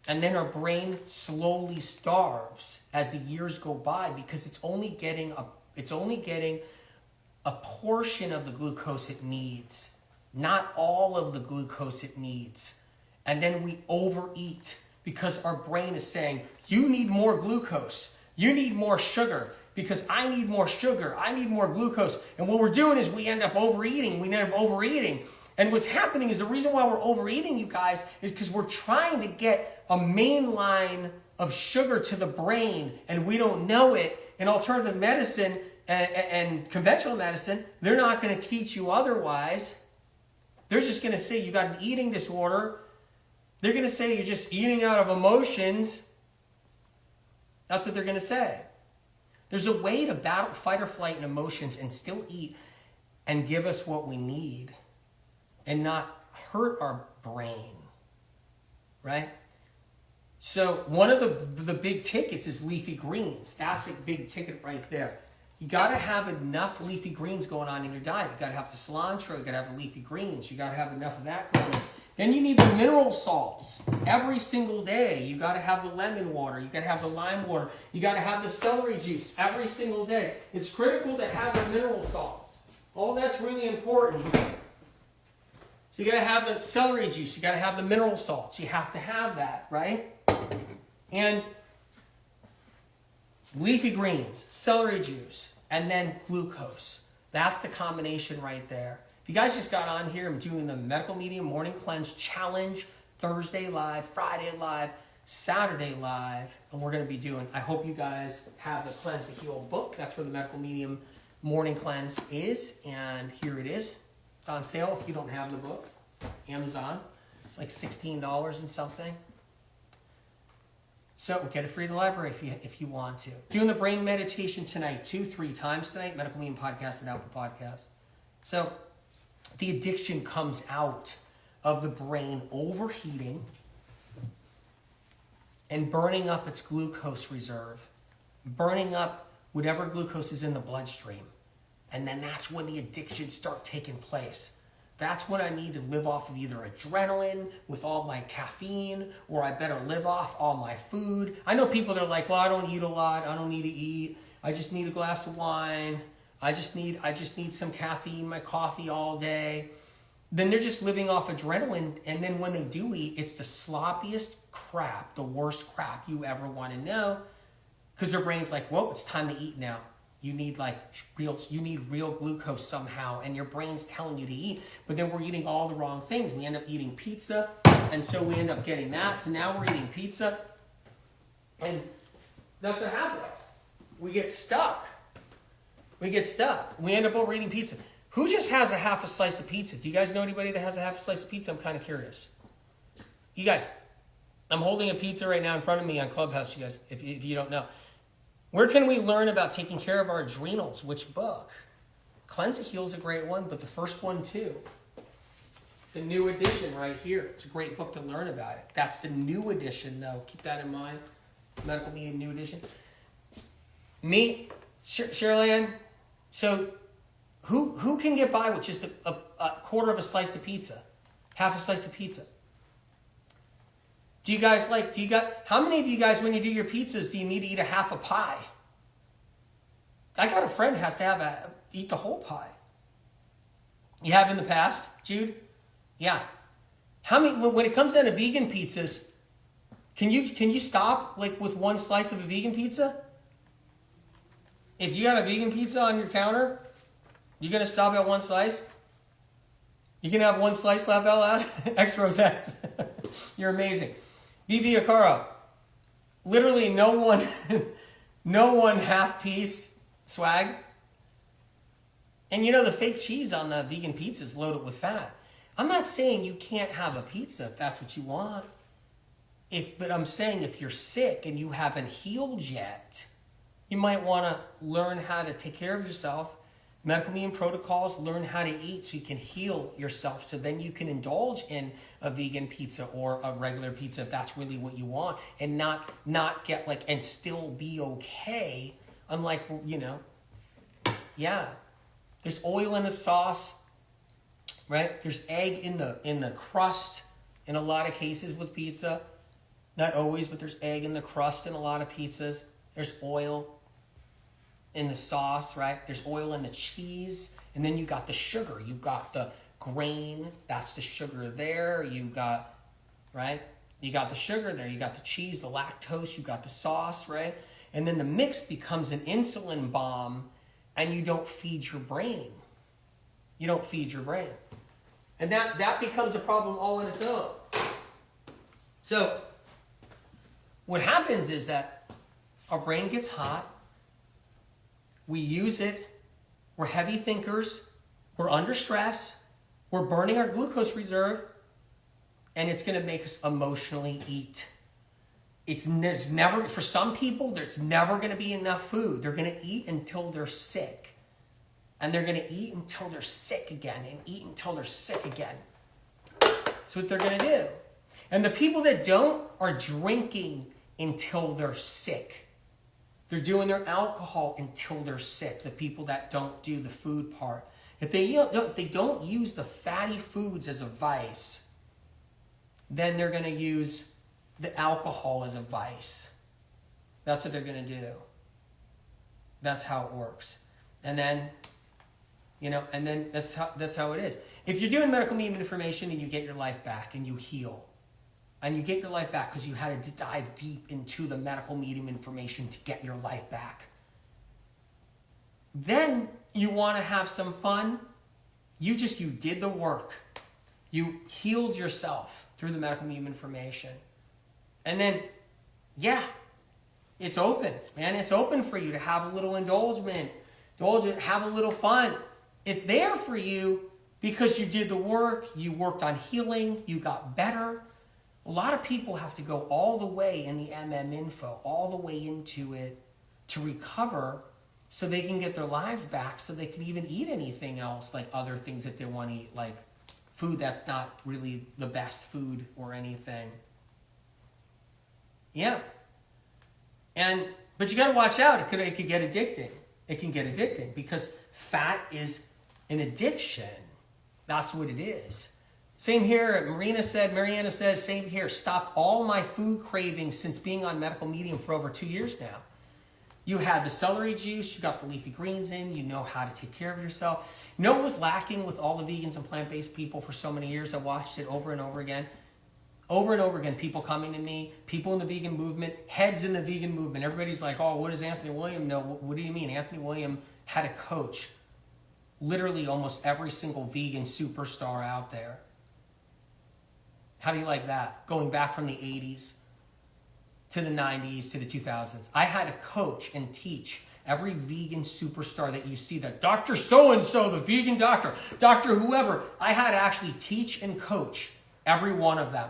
And then our brain slowly starves as the years go by because it's only getting a portion of the glucose it needs, not all of the glucose it needs. And then we overeat because our brain is saying, you need more glucose, you need more sugar. Because I need more sugar, I need more glucose. And what we're doing is we end up overeating. And what's happening is the reason why we're overeating, you guys, is because we're trying to get a main line of sugar to the brain, and we don't know it. And alternative medicine and conventional medicine, they're not going to teach you otherwise. They're just going to say you got an eating disorder. They're going to say you're just eating out of emotions. That's what they're going to say. There's a way to battle fight or flight and emotions and still eat and give us what we need and not hurt our brain, right? So one of the big tickets is leafy greens. That's a big ticket right there. You got to have enough leafy greens going on in your diet. You got to have the cilantro. You got to have the leafy greens. You got to have enough of that going on. Then you need the mineral salts every single day. You got to have the lemon water. You got to have the lime water. You got to have the celery juice every single day. It's critical to have the mineral salts. All that's really important. So you got to have the celery juice. You got to have the mineral salts. You have to have that, right? And leafy greens, celery juice, and then glucose. That's the combination right there. If you guys just got on here, I'm doing the Medical Medium Morning Cleanse Challenge, Thursday live, Friday live, Saturday live, and we're going to be doing, I hope you guys have the Cleanse to Heal book. That's where the Medical Medium Morning Cleanse is, and here it is. It's on sale if you don't have the book. Amazon. It's like $16 and something. So get it free at the library if you want to. Doing the brain meditation tonight, 2-3 times tonight. Medical Medium Podcast and Apple Podcast. So the addiction comes out of the brain overheating and burning up its glucose reserve, burning up whatever glucose is in the bloodstream. And then that's when the addictions start taking place. That's when I need to live off of either adrenaline with all my caffeine, or I better live off all my food. I know people that are like, well, I don't eat a lot. I don't need to eat. I just need a glass of wine. I just need some caffeine, my coffee all day. Then they're just living off adrenaline. And then when they do eat, it's the sloppiest crap, the worst crap you ever want to know. Because their brain's like, whoa, it's time to eat now. You need real glucose somehow, and your brain's telling you to eat. But then we're eating all the wrong things. We end up eating pizza, and so we end up getting that. So now we're eating pizza, and that's what happens. We get stuck. We end up overeating pizza. Who just has a half a slice of pizza? Do you guys know anybody that has a half a slice of pizza? I'm kind of curious. You guys, I'm holding a pizza right now in front of me on Clubhouse, you guys, if you don't know. Where can we learn about taking care of our adrenals? Which book? Cleanse and Heal is a great one, but the first one too. The new edition right here. It's a great book to learn about it. That's the new edition, though. Keep that in mind. Medical Medium New Edition. Me, Shirley Ann. So who can get by with just a quarter of a slice of pizza? Half a slice of pizza? How many of you guys, when you do your pizzas, do you need to eat a half a pie? I got a friend who has to eat the whole pie. You have in the past, Jude? Yeah. How many, when it comes down to vegan pizzas, can you stop with one slice of a vegan pizza? If you got a vegan pizza on your counter, you gonna stop at one slice? You can have one slice left out loud? X Rose X. You're amazing. Vivi Akara, literally no one half piece swag. And the fake cheese on the vegan pizza is loaded with fat. I'm not saying you can't have a pizza if that's what you want. But I'm saying if you're sick and you haven't healed yet, you might want to learn how to take care of yourself. Medical Medium protocols, learn how to eat so you can heal yourself, so then you can indulge in a vegan pizza or a regular pizza if that's really what you want, and not get and still be okay. Unlike, there's oil in the sauce, right? There's egg in the crust in a lot of cases with pizza. Not always, but there's egg in the crust in a lot of pizzas. There's oil in the sauce, right? There's oil in the cheese, and then you got the sugar. You got the grain, that's the sugar there. You got the sugar there. You got the cheese, the lactose, you got the sauce, right? And then the mix becomes an insulin bomb, and you don't feed your brain. And that becomes a problem all on its own. So what happens is that our brain gets hot. We use it. We're heavy thinkers. We're under stress. We're burning our glucose reserve. And it's going to make us emotionally eat. There's never, for some people, there's never going to be enough food. They're going to eat until they're sick. And they're going to eat until they're sick again. And eat until they're sick again. That's what they're going to do. And the people that don't are drinking until they're sick. They're doing their alcohol until they're sick. The people that don't do the food part. If they don't use the fatty foods as a vice, then they're going to use the alcohol as a vice. That's what they're going to do. That's how it works. And then You know, and then that's how it is. If you're doing medical medium information and you get your life back and you heal, and you get your life back because you had to dive deep into the medical medium information to get your life back, then you want to have some fun. You did the work. You healed yourself through the medical medium information. And then, yeah, it's open, man. It's open for you to have a little indulgence, have a little fun. It's there for you because you did the work, you worked on healing, you got better. A lot of people have to go all the way in the MM info, all the way into it to recover so they can get their lives back, so they can even eat anything else, like other things that they want to eat, like food that's not really the best food or anything. Yeah. But you got to watch out. It could get addicting. It can get addicting because fat is an addiction. That's what it is. Same here. Mariana says, same here. Stopped all my food cravings since being on medical medium for over 2 years now. You had the celery juice. You got the leafy greens in. You know how to take care of yourself. You know what was lacking with all the vegans and plant-based people for so many years? I watched it over and over again. Over and over again, people coming to me, people in the vegan movement, heads in the vegan movement. Everybody's like, oh, what does Anthony William know? What do you mean? Anthony William had a coach. Literally almost every single vegan superstar out there. How do you like that? Going back from the 80s to the 90s to the 2000s. I had to coach and teach every vegan superstar that you see, that Dr. So-and-so, the vegan doctor, Dr. whoever. I had to actually teach and coach every one of them.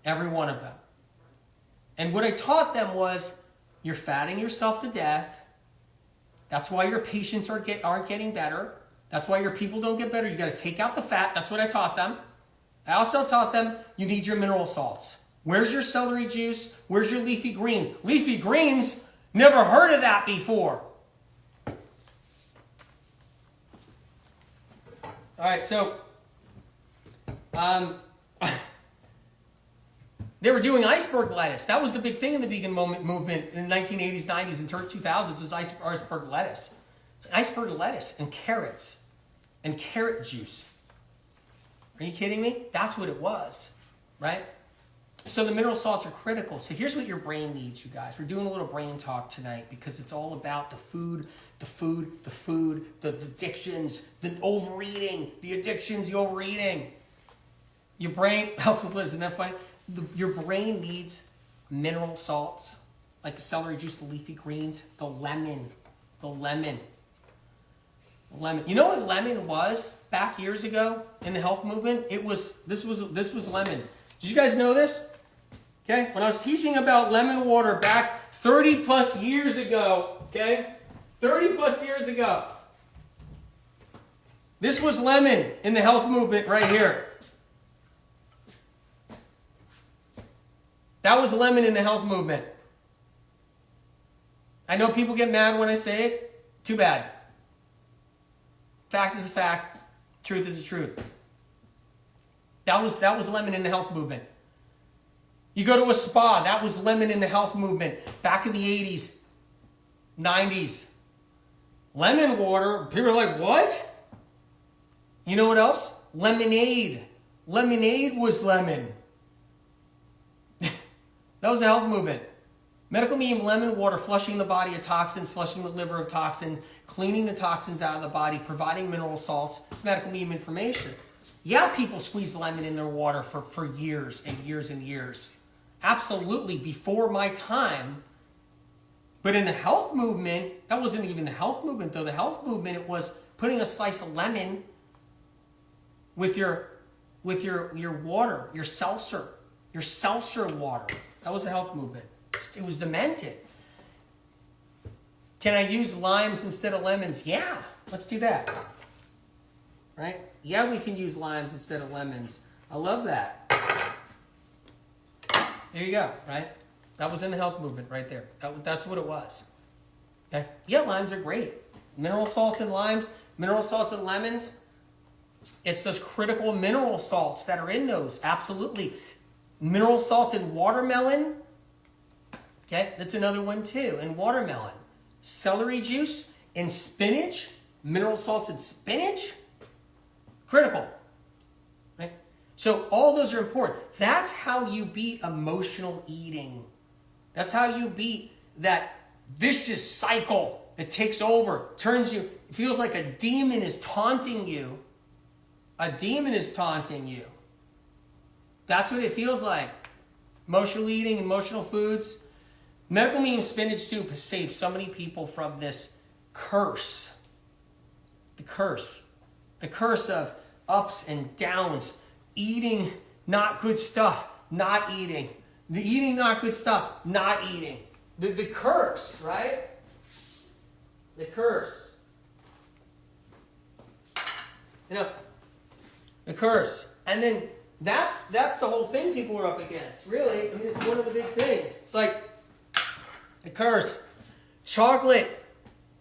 Every one of them. And what I taught them was, you're fatting yourself to death. That's why your patients aren't getting better. That's why your people don't get better. You got to take out the fat. That's what I taught them. I also taught them you need your mineral salts. Where's your celery juice? Where's your leafy greens? Leafy greens? Never heard of that before. All right, so they were doing iceberg lettuce. That was the big thing in the vegan movement in the 1980s, 90s, and 2000s was iceberg lettuce. It's iceberg lettuce and carrots and carrot juice. Are you kidding me? That's what it was, right? So the mineral salts are critical. So here's what your brain needs, you guys. We're doing a little brain talk tonight because it's all about the food, the addictions, the overeating, the addictions, the overeating. Your brain, isn't that funny? Your brain needs mineral salts, like the celery juice, the leafy greens, the lemon. You know what lemon was back years ago in the health movement? This was lemon. Did you guys know this? Okay, when I was teaching about lemon water back 30 plus years ago, okay? 30 plus years ago. This was lemon in the health movement right here. That was lemon in the health movement. I know people get mad when I say it. Too bad. Fact is a fact. Truth is a truth. That was lemon in the health movement. You go to a spa, that was lemon in the health movement back in the 80s, 90s. Lemon water, people are like, what? You know what else? Lemonade. Lemonade was lemon. That was the health movement. Medical medium lemon water, flushing the body of toxins, flushing the liver of toxins, cleaning the toxins out of the body, providing mineral salts. It's medical medium information. Yeah, people squeeze lemon in their water for years and years and years. Absolutely, before my time. But in the health movement, that wasn't even the health movement though. The health movement, it was putting a slice of lemon with your water, your seltzer water. That was the health movement. It was demented. Can I use limes instead of lemons? Yeah, let's do that. Right? Yeah, we can use limes instead of lemons. I love that. There you go, right? That was in the health movement right there. That's what it was. Okay? Yeah, limes are great. Mineral salts and limes, mineral salts and lemons. It's those critical mineral salts that are in those. Absolutely. Mineral salts in watermelon. Okay, that's another one too. In watermelon. Celery juice in spinach. mineral salts in spinach, critical. Right? So all those are important. That's how you beat emotional eating. That's how you beat that vicious cycle that takes over, turns you, it feels like a demon is taunting you. A demon is taunting you. That's what it feels like. Emotional eating, emotional foods. Medical Medium spinach soup has saved so many people from this curse. The curse. The curse of ups and downs. Eating not good stuff, not eating. The eating not good stuff, not eating. The curse, right? The curse. You know, the curse. And then that's the whole thing people are up against. Really, I mean, it's one of the big things. It's like the curse. Chocolate.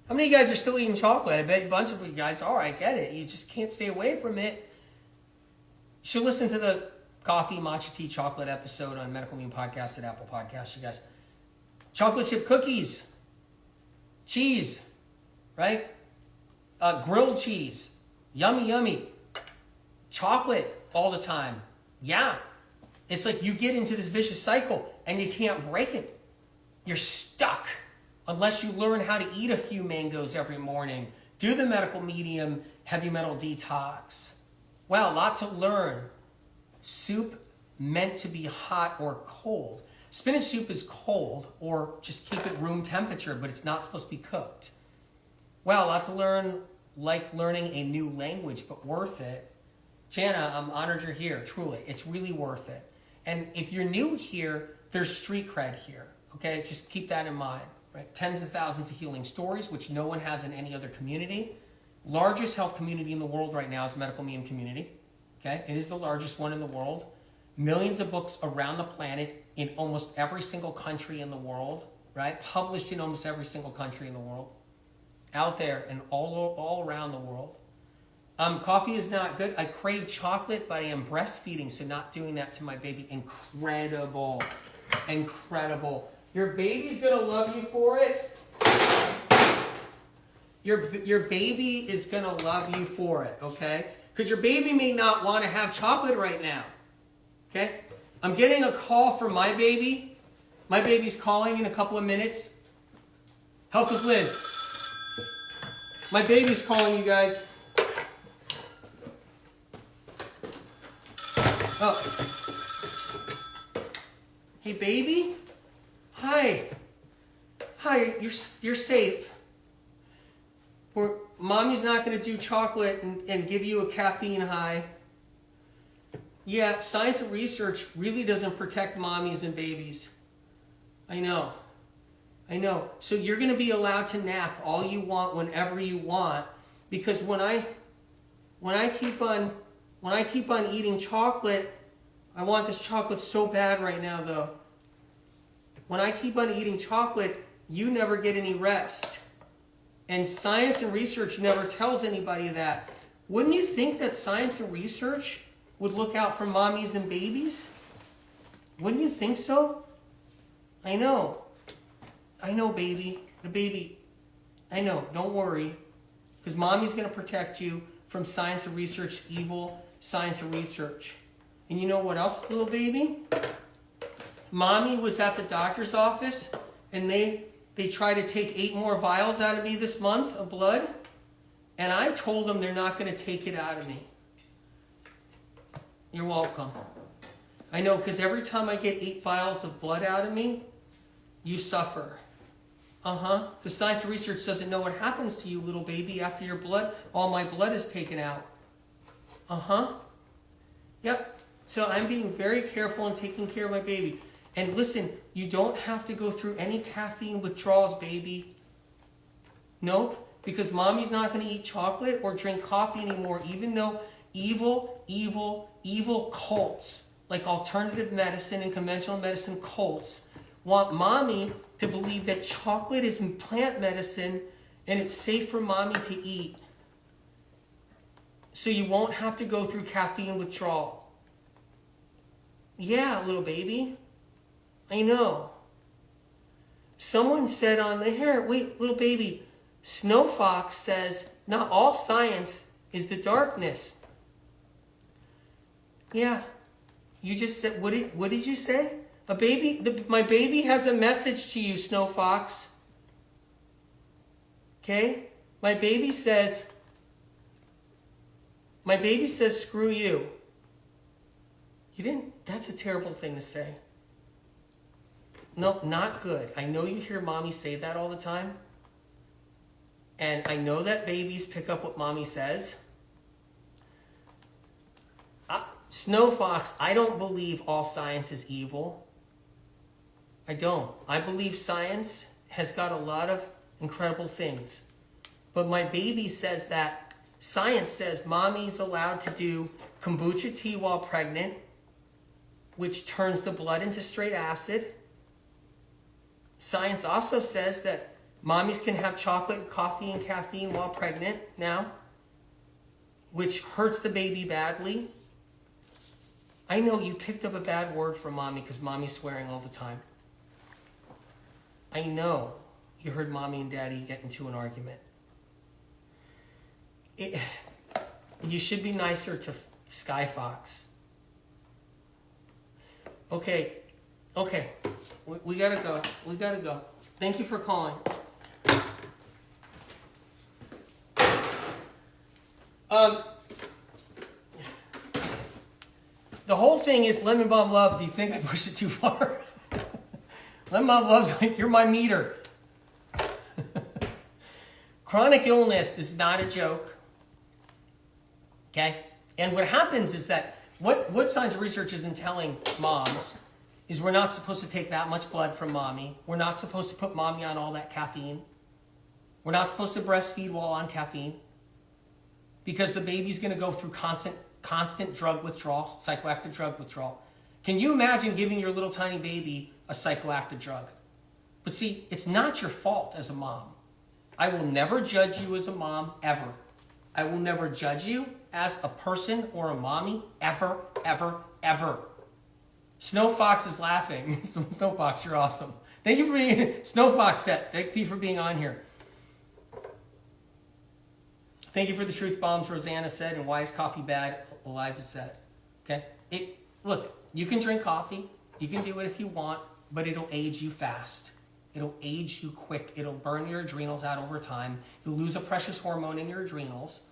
How many of you guys are still eating chocolate? I bet a bunch of you guys are. I get it. You just can't stay away from it. You should listen to the coffee, matcha tea, chocolate episode on Medical Medium Podcast at Apple Podcasts, you guys. Chocolate chip cookies. Cheese. Right? Grilled cheese. Yummy, yummy. Chocolate all the time. Yeah. It's like you get into this vicious cycle and you can't break it. You're stuck. Unless you learn how to eat a few mangoes every morning. Do the Medical Medium heavy metal detox. Wow, a lot to learn. Soup meant to be hot or cold. Spinach soup is cold, or just keep it room temperature, but it's not supposed to be cooked. Wow, a lot to learn, like learning a new language, but worth it. Jana, I'm honored you're here, truly. It's really worth it. And if you're new here, there's street cred here, okay? Just keep that in mind, right? Tens of thousands of healing stories, which no one has in any other community. Largest health community in the world right now is the Medical Medium community, okay? It is the largest one in the world. Millions of books around the planet in almost every single country in the world, right? Published in almost every single country in the world. Out there and all around the world. Coffee is not good. I crave chocolate, but I am breastfeeding, so not doing that to my baby. Incredible. Incredible. Your baby's going to love you for it. Your baby is going to love you for it, okay? Because your baby may not want to have chocolate right now, okay? I'm getting a call from my baby. My baby's calling in a couple of minutes. Health with Liz. My baby's calling, you guys. Oh. Hey, baby. Hi. Hi, you're safe. Mommy's not going to do chocolate and give you a caffeine high. Yeah, science and research really doesn't protect mommies and babies. I know. So you're going to be allowed to nap all you want whenever you want, because when I keep on eating chocolate, I want this chocolate so bad right now though. When I keep on eating chocolate, you never get any rest. And science and research never tells anybody that. Wouldn't you think that science and research would look out for mommies and babies? Wouldn't you think so? I know, baby. The baby, I know, don't worry. Because mommy's going to protect you from science and research, evil science and research. And you know what else, little baby? Mommy was at the doctor's office, and they tried to take 8 more vials out of me this month of blood. And I told them they're not going to take it out of me. You're welcome. I know, because every time I get 8 vials of blood out of me, you suffer. Because science and research doesn't know what happens to you, little baby, after your blood, all my blood is taken out. Yep. So I'm being very careful and taking care of my baby. And listen, you don't have to go through any caffeine withdrawals, baby. Nope. Because mommy's not going to eat chocolate or drink coffee anymore, even though evil cults, like alternative medicine and conventional medicine cults, want mommy to believe that chocolate is plant medicine and it's safe for mommy to eat. So you won't have to go through caffeine withdrawal. Yeah, little baby. I know. Someone said on the hair, wait, little baby, Snow Fox says, not all science is the darkness. Yeah, you just said, what did you say? My baby has a message to you, Snow Fox. Okay? My baby says, screw you. You didn't, that's a terrible thing to say. No, not good. I know you hear mommy say that all the time. And I know that babies pick up what mommy says. Snow Fox, I don't believe all science is evil. I don't. I believe science has got a lot of incredible things. But my baby says that science says mommy's allowed to do kombucha tea while pregnant, which turns the blood into straight acid. Science also says that mommies can have chocolate, coffee, and caffeine while pregnant now, which hurts the baby badly. I know you picked up a bad word from mommy because mommy's swearing all the time. I know you heard mommy and daddy get into an argument. You should be nicer to Sky Fox. Okay. We gotta go. Thank you for calling. The whole thing is Lemon Bomb Love. Do you think I pushed it too far? Lemon Bomb Love's like, you're my meter. Chronic illness is not a joke. Okay? And what happens is that what science research isn't telling moms is we're not supposed to take that much blood from mommy. We're not supposed to put mommy on all that caffeine. We're not supposed to breastfeed while on caffeine because the baby's going to go through constant drug withdrawal, psychoactive drug withdrawal. Can you imagine giving your little tiny baby a psychoactive drug? But see, it's not your fault as a mom. I will never judge you as a mom, ever. I will never judge you as a person or a mommy, ever, ever, ever. Snow Fox is laughing. Snow Fox, you're awesome. Thank you for being, Snow Fox, thank you for being on here. Thank you for the truth bombs, Rosanna said, and why is coffee bad, Eliza says. Okay? Look, you can drink coffee, you can do it if you want, but it'll age you fast. It'll age you quick. It'll burn your adrenals out over time. You'll lose a precious hormone in your adrenals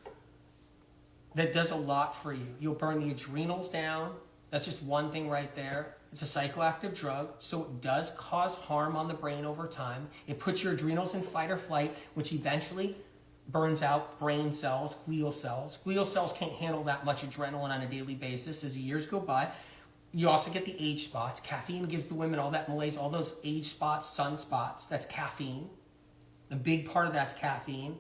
that does a lot for you. You'll burn the adrenals down. That's just one thing right there. It's a psychoactive drug, so it does cause harm on the brain over time. It puts your adrenals in fight or flight, which eventually burns out brain cells, glial cells. Glial cells can't handle that much adrenaline on a daily basis as the years go by. You also get the age spots. Caffeine gives the women all that malaise, all those age spots, sunspots. That's caffeine. The big part of that's caffeine.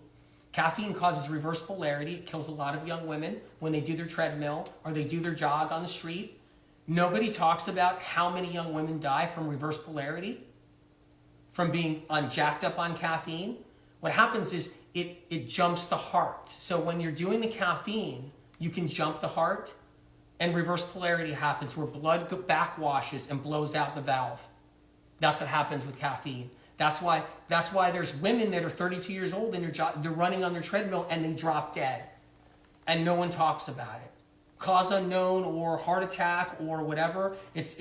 Caffeine causes reverse polarity. It kills a lot of young women when they do their treadmill or they do their jog on the street. Nobody talks about how many young women die from reverse polarity, from being jacked up on caffeine. What happens is it jumps the heart. So when you're doing the caffeine, you can jump the heart, and reverse polarity happens where blood backwashes and blows out the valve. That's what happens with caffeine. That's why there's women that are 32 years old and they're running on their treadmill and they drop dead, and no one talks about it. Cause unknown, or heart attack, or whatever. It's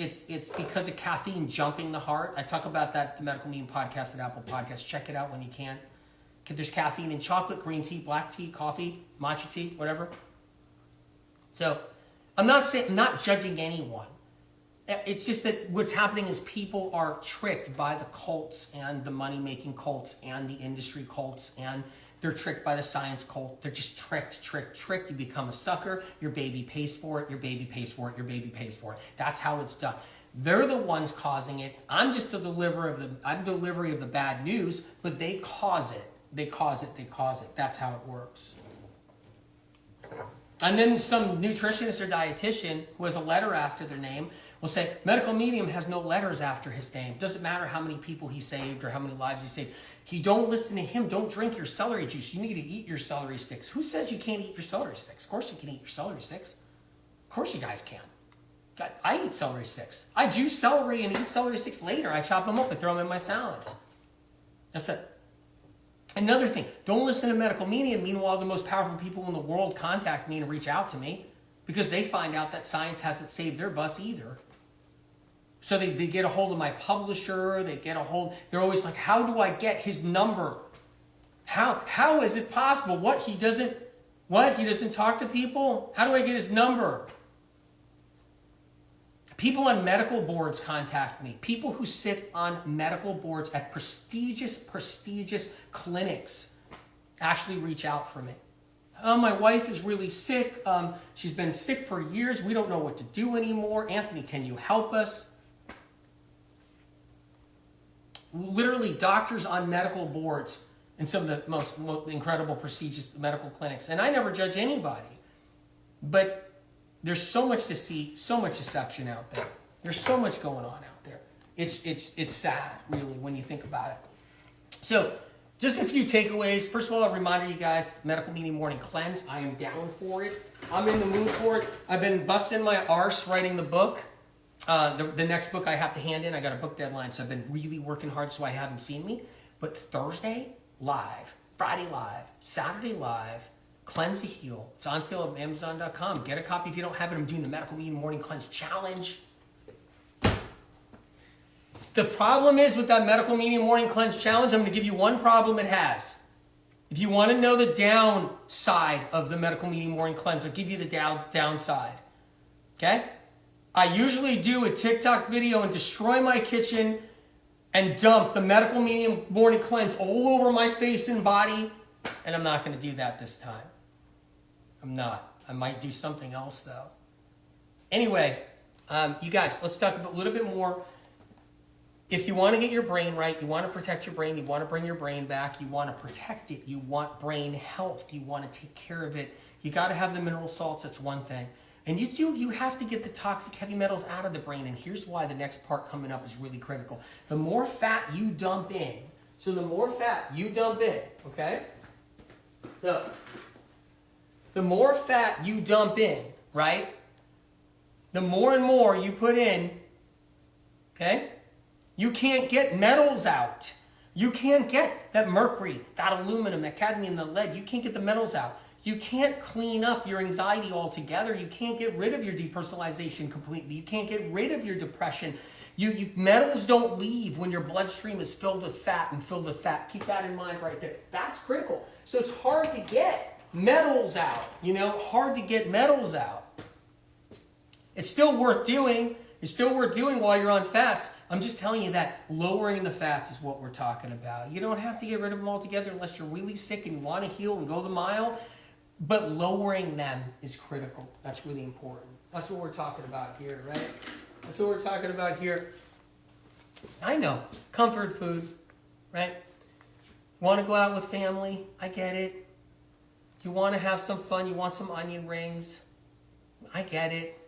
because of caffeine jumping the heart. I talk about that at the Medical Medium podcast at Apple Podcasts. Check it out when you can. There's caffeine in chocolate, green tea, black tea, coffee, matcha tea, whatever. So I'm not judging anyone. It's just that what's happening is people are tricked by the cults and the money-making cults and the industry cults, and they're tricked by the science cult. They're just tricked. You become a sucker. Your baby pays for it. Your baby pays for it. Your baby pays for it. That's how it's done. They're the ones causing it. I'm just the delivery of the bad news, but they cause it. They cause it. That's how it works. And then some nutritionist or dietitian who has a letter after their name will say, Medical Medium has no letters after his name. Doesn't matter how many people he saved or how many lives he saved. Don't listen to him. Don't drink your celery juice. You need to eat your celery sticks. Who says you can't eat your celery sticks? Of course you can eat your celery sticks. Of course you guys can. I eat celery sticks. I juice celery and eat celery sticks later. I chop them up and throw them in my salads. That's it. Another thing, don't listen to medical medium. Meanwhile, the most powerful people in the world contact me and reach out to me because they find out that science hasn't saved their butts either. So they get a hold of my publisher, they're always like, how do I get his number? How is it possible? He doesn't talk to people? How do I get his number? People on medical boards contact me. People who sit on medical boards at prestigious clinics actually reach out for me. Oh, my wife is really sick. She's been sick for years. We don't know what to do anymore. Anthony, can you help us? Literally doctors on medical boards in some of the most incredible prestigious medical clinics. And I never judge anybody. But there's so much to see, so much deception out there. There's so much going on out there. It's sad, really, when you think about it. So, just a few takeaways. First of all, a reminder, you guys, Medical Medium Morning Cleanse. I am down for it. I'm in the mood for it. I've been busting my arse writing the book. The next book I have to hand in, I got a book deadline, so I've been really working hard, so I haven't seen me. But Thursday, live. Friday, live. Saturday, live. Cleanse to Heal. It's on sale at Amazon.com. Get a copy if you don't have it. I'm doing the Medical Medium Morning Cleanse Challenge. The problem is with that Medical Medium Morning Cleanse Challenge, I'm going to give you one problem it has. If you want to know the downside of the Medical Medium Morning Cleanse, I'll give you the downside. Okay? I usually do a TikTok video and destroy my kitchen and dump the Medical Medium Morning Cleanse all over my face and body, and I'm not going to do that this time. I'm not. I might do something else, though. Anyway, you guys, let's talk a little bit more. If you want to get your brain right, you want to protect your brain, you want to bring your brain back, you want to protect it, you want brain health, you want to take care of it, you got to have the mineral salts, that's one thing. And you have to get the toxic heavy metals out of the brain, and here's why the next part coming up is really critical. The more fat you dump in, okay? So, the more fat you dump in, right? The more and more you put in, okay? You can't get metals out. You can't get that mercury, that aluminum, that cadmium, the lead. You can't get the metals out. You can't clean up your anxiety altogether. You can't get rid of your depersonalization completely. You can't get rid of your depression. Metals don't leave when your bloodstream is filled with fat and filled with fat. Keep that in mind right there. That's critical. So it's hard to get metals out, hard to get metals out. It's still worth doing. It's still worth doing while you're on fats. I'm just telling you that lowering the fats is what we're talking about. You don't have to get rid of them altogether unless you're really sick and you want to heal and go the mile. But lowering them is critical. That's really important. That's what we're talking about here, right? That's what we're talking about here. I know. Comfort food, right? Want to go out with family? I get it. You want to have some fun? You want some onion rings? I get it.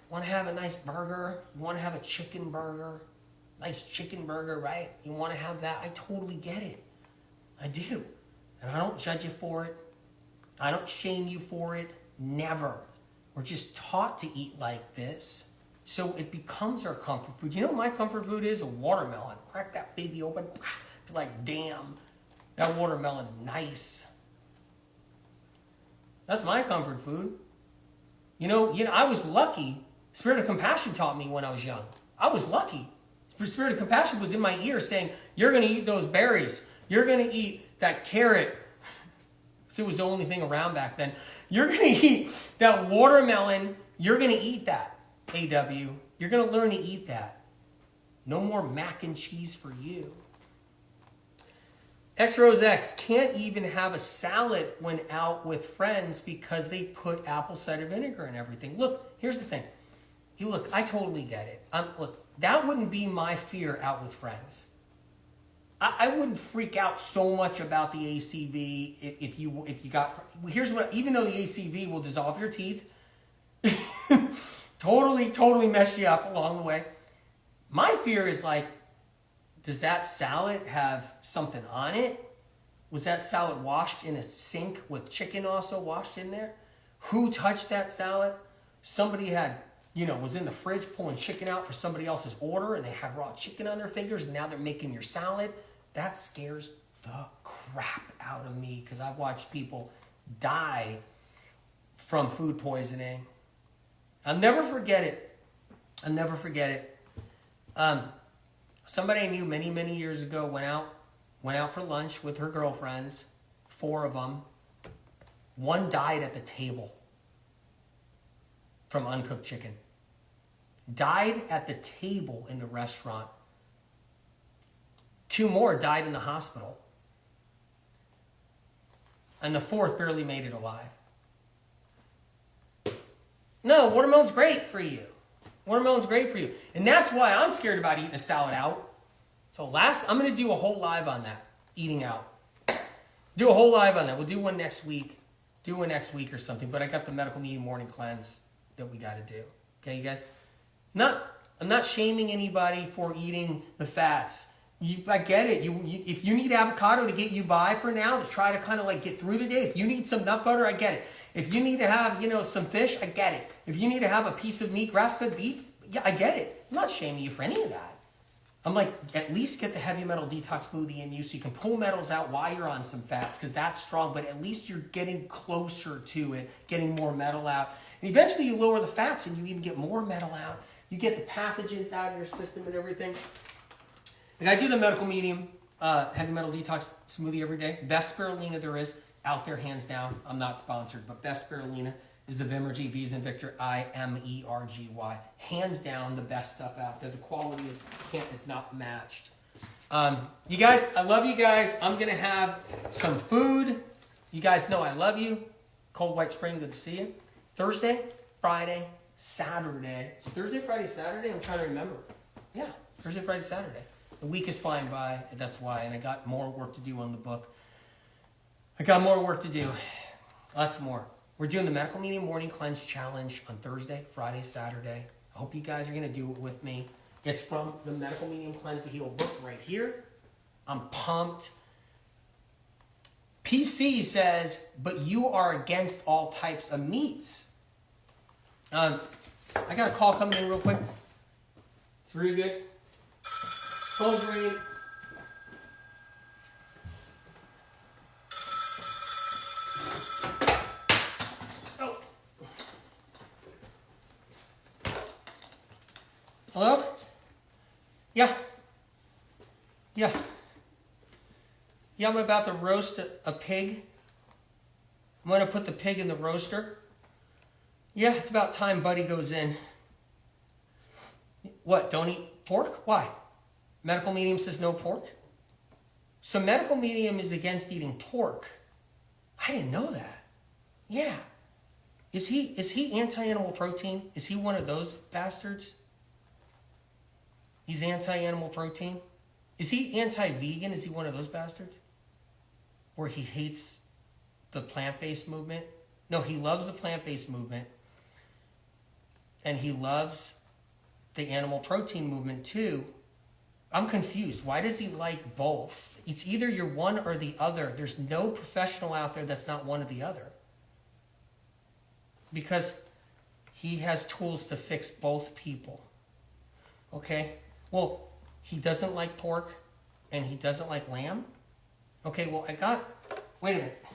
Want to have a nice burger? You want to have a chicken burger? Nice chicken burger, right? You want to have that? I totally get it. I do. And I don't judge you for it. I don't shame you for it. Never. We're just taught to eat like this. So it becomes our comfort food. You know what my comfort food is? A watermelon. Crack that baby open. You're like, damn, that watermelon's nice. That's my comfort food. I was lucky. Spirit of compassion taught me when I was young. I was lucky. Spirit of compassion was in my ear saying, you're going to eat those berries. You're going to eat that carrot. So it was the only thing around back then. You're going to eat that watermelon. You're going to eat that, AW. You're going to learn to eat that. No more mac and cheese for you. X-Rose X can't even have a salad when out with friends because they put apple cider vinegar in everything. Look, here's the thing. I totally get it. Look, that wouldn't be my fear out with friends. I wouldn't freak out so much about the ACV if you got. Here's what. Even though the ACV will dissolve your teeth, totally mess you up along the way. My fear is like, does that salad have something on it? Was that salad washed in a sink with chicken also washed in there? Who touched that salad? Somebody had, was in the fridge pulling chicken out for somebody else's order and they had raw chicken on their fingers and now they're making your salad. That scares the crap out of me because I've watched people die from food poisoning. I'll never forget it. I'll never forget it. Somebody I knew many, many years ago went out for lunch with her girlfriends, 4 of them. One died at the table from uncooked chicken. Died at the table in the restaurant. 2 more died in the hospital. And the 4th barely made it alive. No, watermelon's great for you. Watermelon's great for you. And that's why I'm scared about eating a salad out. So I'm going to do a whole live on that, eating out. Do a whole live on that. We'll do one next week. Do one next week or something. But I got the medical medium morning cleanse that we got to do. Okay, you guys? I'm not shaming anybody for eating the fats. I get it. If you need avocado to get you by for now, to try to kind of like get through the day. If you need some nut butter, I get it. If you need to have, some fish, I get it. If you need to have a piece of meat, grass-fed beef, yeah, I get it. I'm not shaming you for any of that. I'm like, at least get the heavy metal detox smoothie in you so you can pull metals out while you're on some fats because that's strong, but at least you're getting closer to it, getting more metal out. And eventually you lower the fats and you even get more metal out. You get the pathogens out of your system and everything. And I do the medical medium heavy metal detox smoothie every day. Best spirulina there is out there, hands down. I'm not sponsored, but best spirulina is the Vimergy, V as in Victor, IMERGY. Hands down, the best stuff out there. The quality is not matched. You guys, I love you guys. I'm going to have some food. You guys know I love you. Cold White Spring, good to see you. Thursday, Friday, Saturday. So Thursday, Friday, Saturday? I'm trying to remember. Yeah, Thursday, Friday, Saturday. The week is flying by, that's why. And I got more work to do on the book. I got more work to do. Lots more. We're doing the Medical Medium Morning Cleanse Challenge on Thursday, Friday, Saturday. I hope you guys are going to do it with me. It's from the Medical Medium Cleanse to Heal book right here. I'm pumped. PC says, but you are against all types of meats. I got a call coming in real quick. It's really good. Phone's ringing. Oh. Hello? Yeah. Yeah, I'm about to roast a pig. I'm going to put the pig in the roaster. Yeah, it's about time Buddy goes in. What, don't eat pork? Why? Medical Medium says no pork? So Medical Medium is against eating pork. I didn't know that. Yeah. Is he anti-animal protein? Is he one of those bastards? He's anti-animal protein? Is he anti-vegan? Is he one of those bastards? Where he hates the plant-based movement? No, he loves the plant-based movement. And he loves the animal protein movement too. I'm confused. Why does he like both? It's either you're one or the other. There's no professional out there that's not one or the other. Because he has tools to fix both people. Okay? Well, he doesn't like pork and he doesn't like lamb. Okay, well, wait a minute.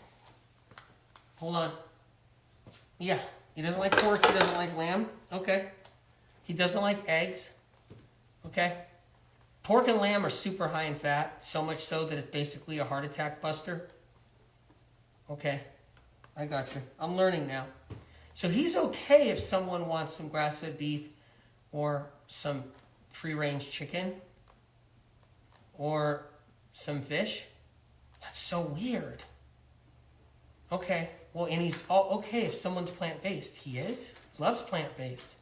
Hold on. Yeah, he doesn't like pork, he doesn't like lamb. Okay. He doesn't like eggs. Okay. Pork and lamb are super high in fat, so much so that it's basically a heart attack buster. Okay, I got you. I'm learning now. So he's okay if someone wants some grass-fed beef or some free-range chicken or some fish. That's so weird. Okay, well, and he's all okay if someone's plant-based. He is? Loves plant-based.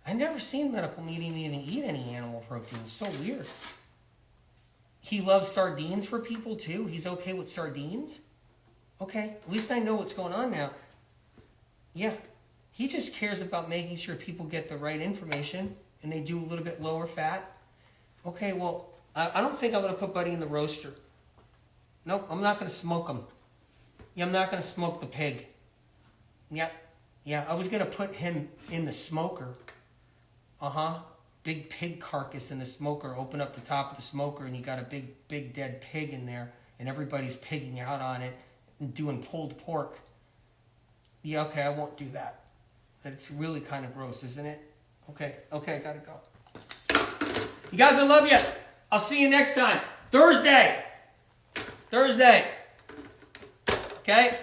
I've never seen Medical Medium even eat any animal protein. It's so weird. He loves sardines for people too. He's okay with sardines. Okay, at least I know what's going on now. Yeah, he just cares about making sure people get the right information and they do a little bit lower fat. Okay, well, I don't think I'm going to put Buddy in the roaster. Nope, I'm not going to smoke him. Yeah, I'm not going to smoke the pig. Yeah, I was going to put him in the smoker. big pig carcass in the smoker. Open up the top of the smoker and you got a big dead pig in there, and everybody's pigging out on it and doing pulled pork. Yeah, okay, I won't do that. It's really kind of gross, isn't it? Okay, I gotta go. You guys, I love you. I'll see you next time. Thursday. Okay?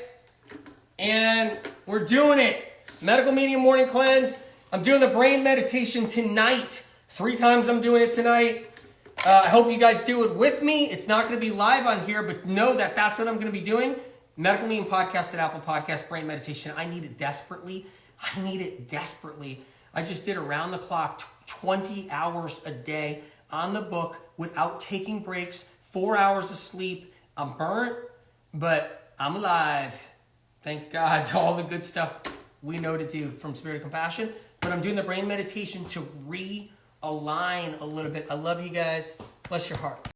And we're doing it. Medical Medium Morning Cleanse. I'm doing the brain meditation tonight. 3 times I'm doing it tonight. I hope you guys do it with me. It's not going to be live on here, but know that that's what I'm going to be doing. Medical Medium Podcast at Apple Podcasts, brain meditation. I need it desperately. I just did around the clock 20 hours a day on the book without taking breaks, 4 hours of sleep. I'm burnt, but I'm alive. Thank God to all the good stuff we know to do from Spirit of Compassion. But I'm doing the brain meditation to realign a little bit. I love you guys. Bless your heart.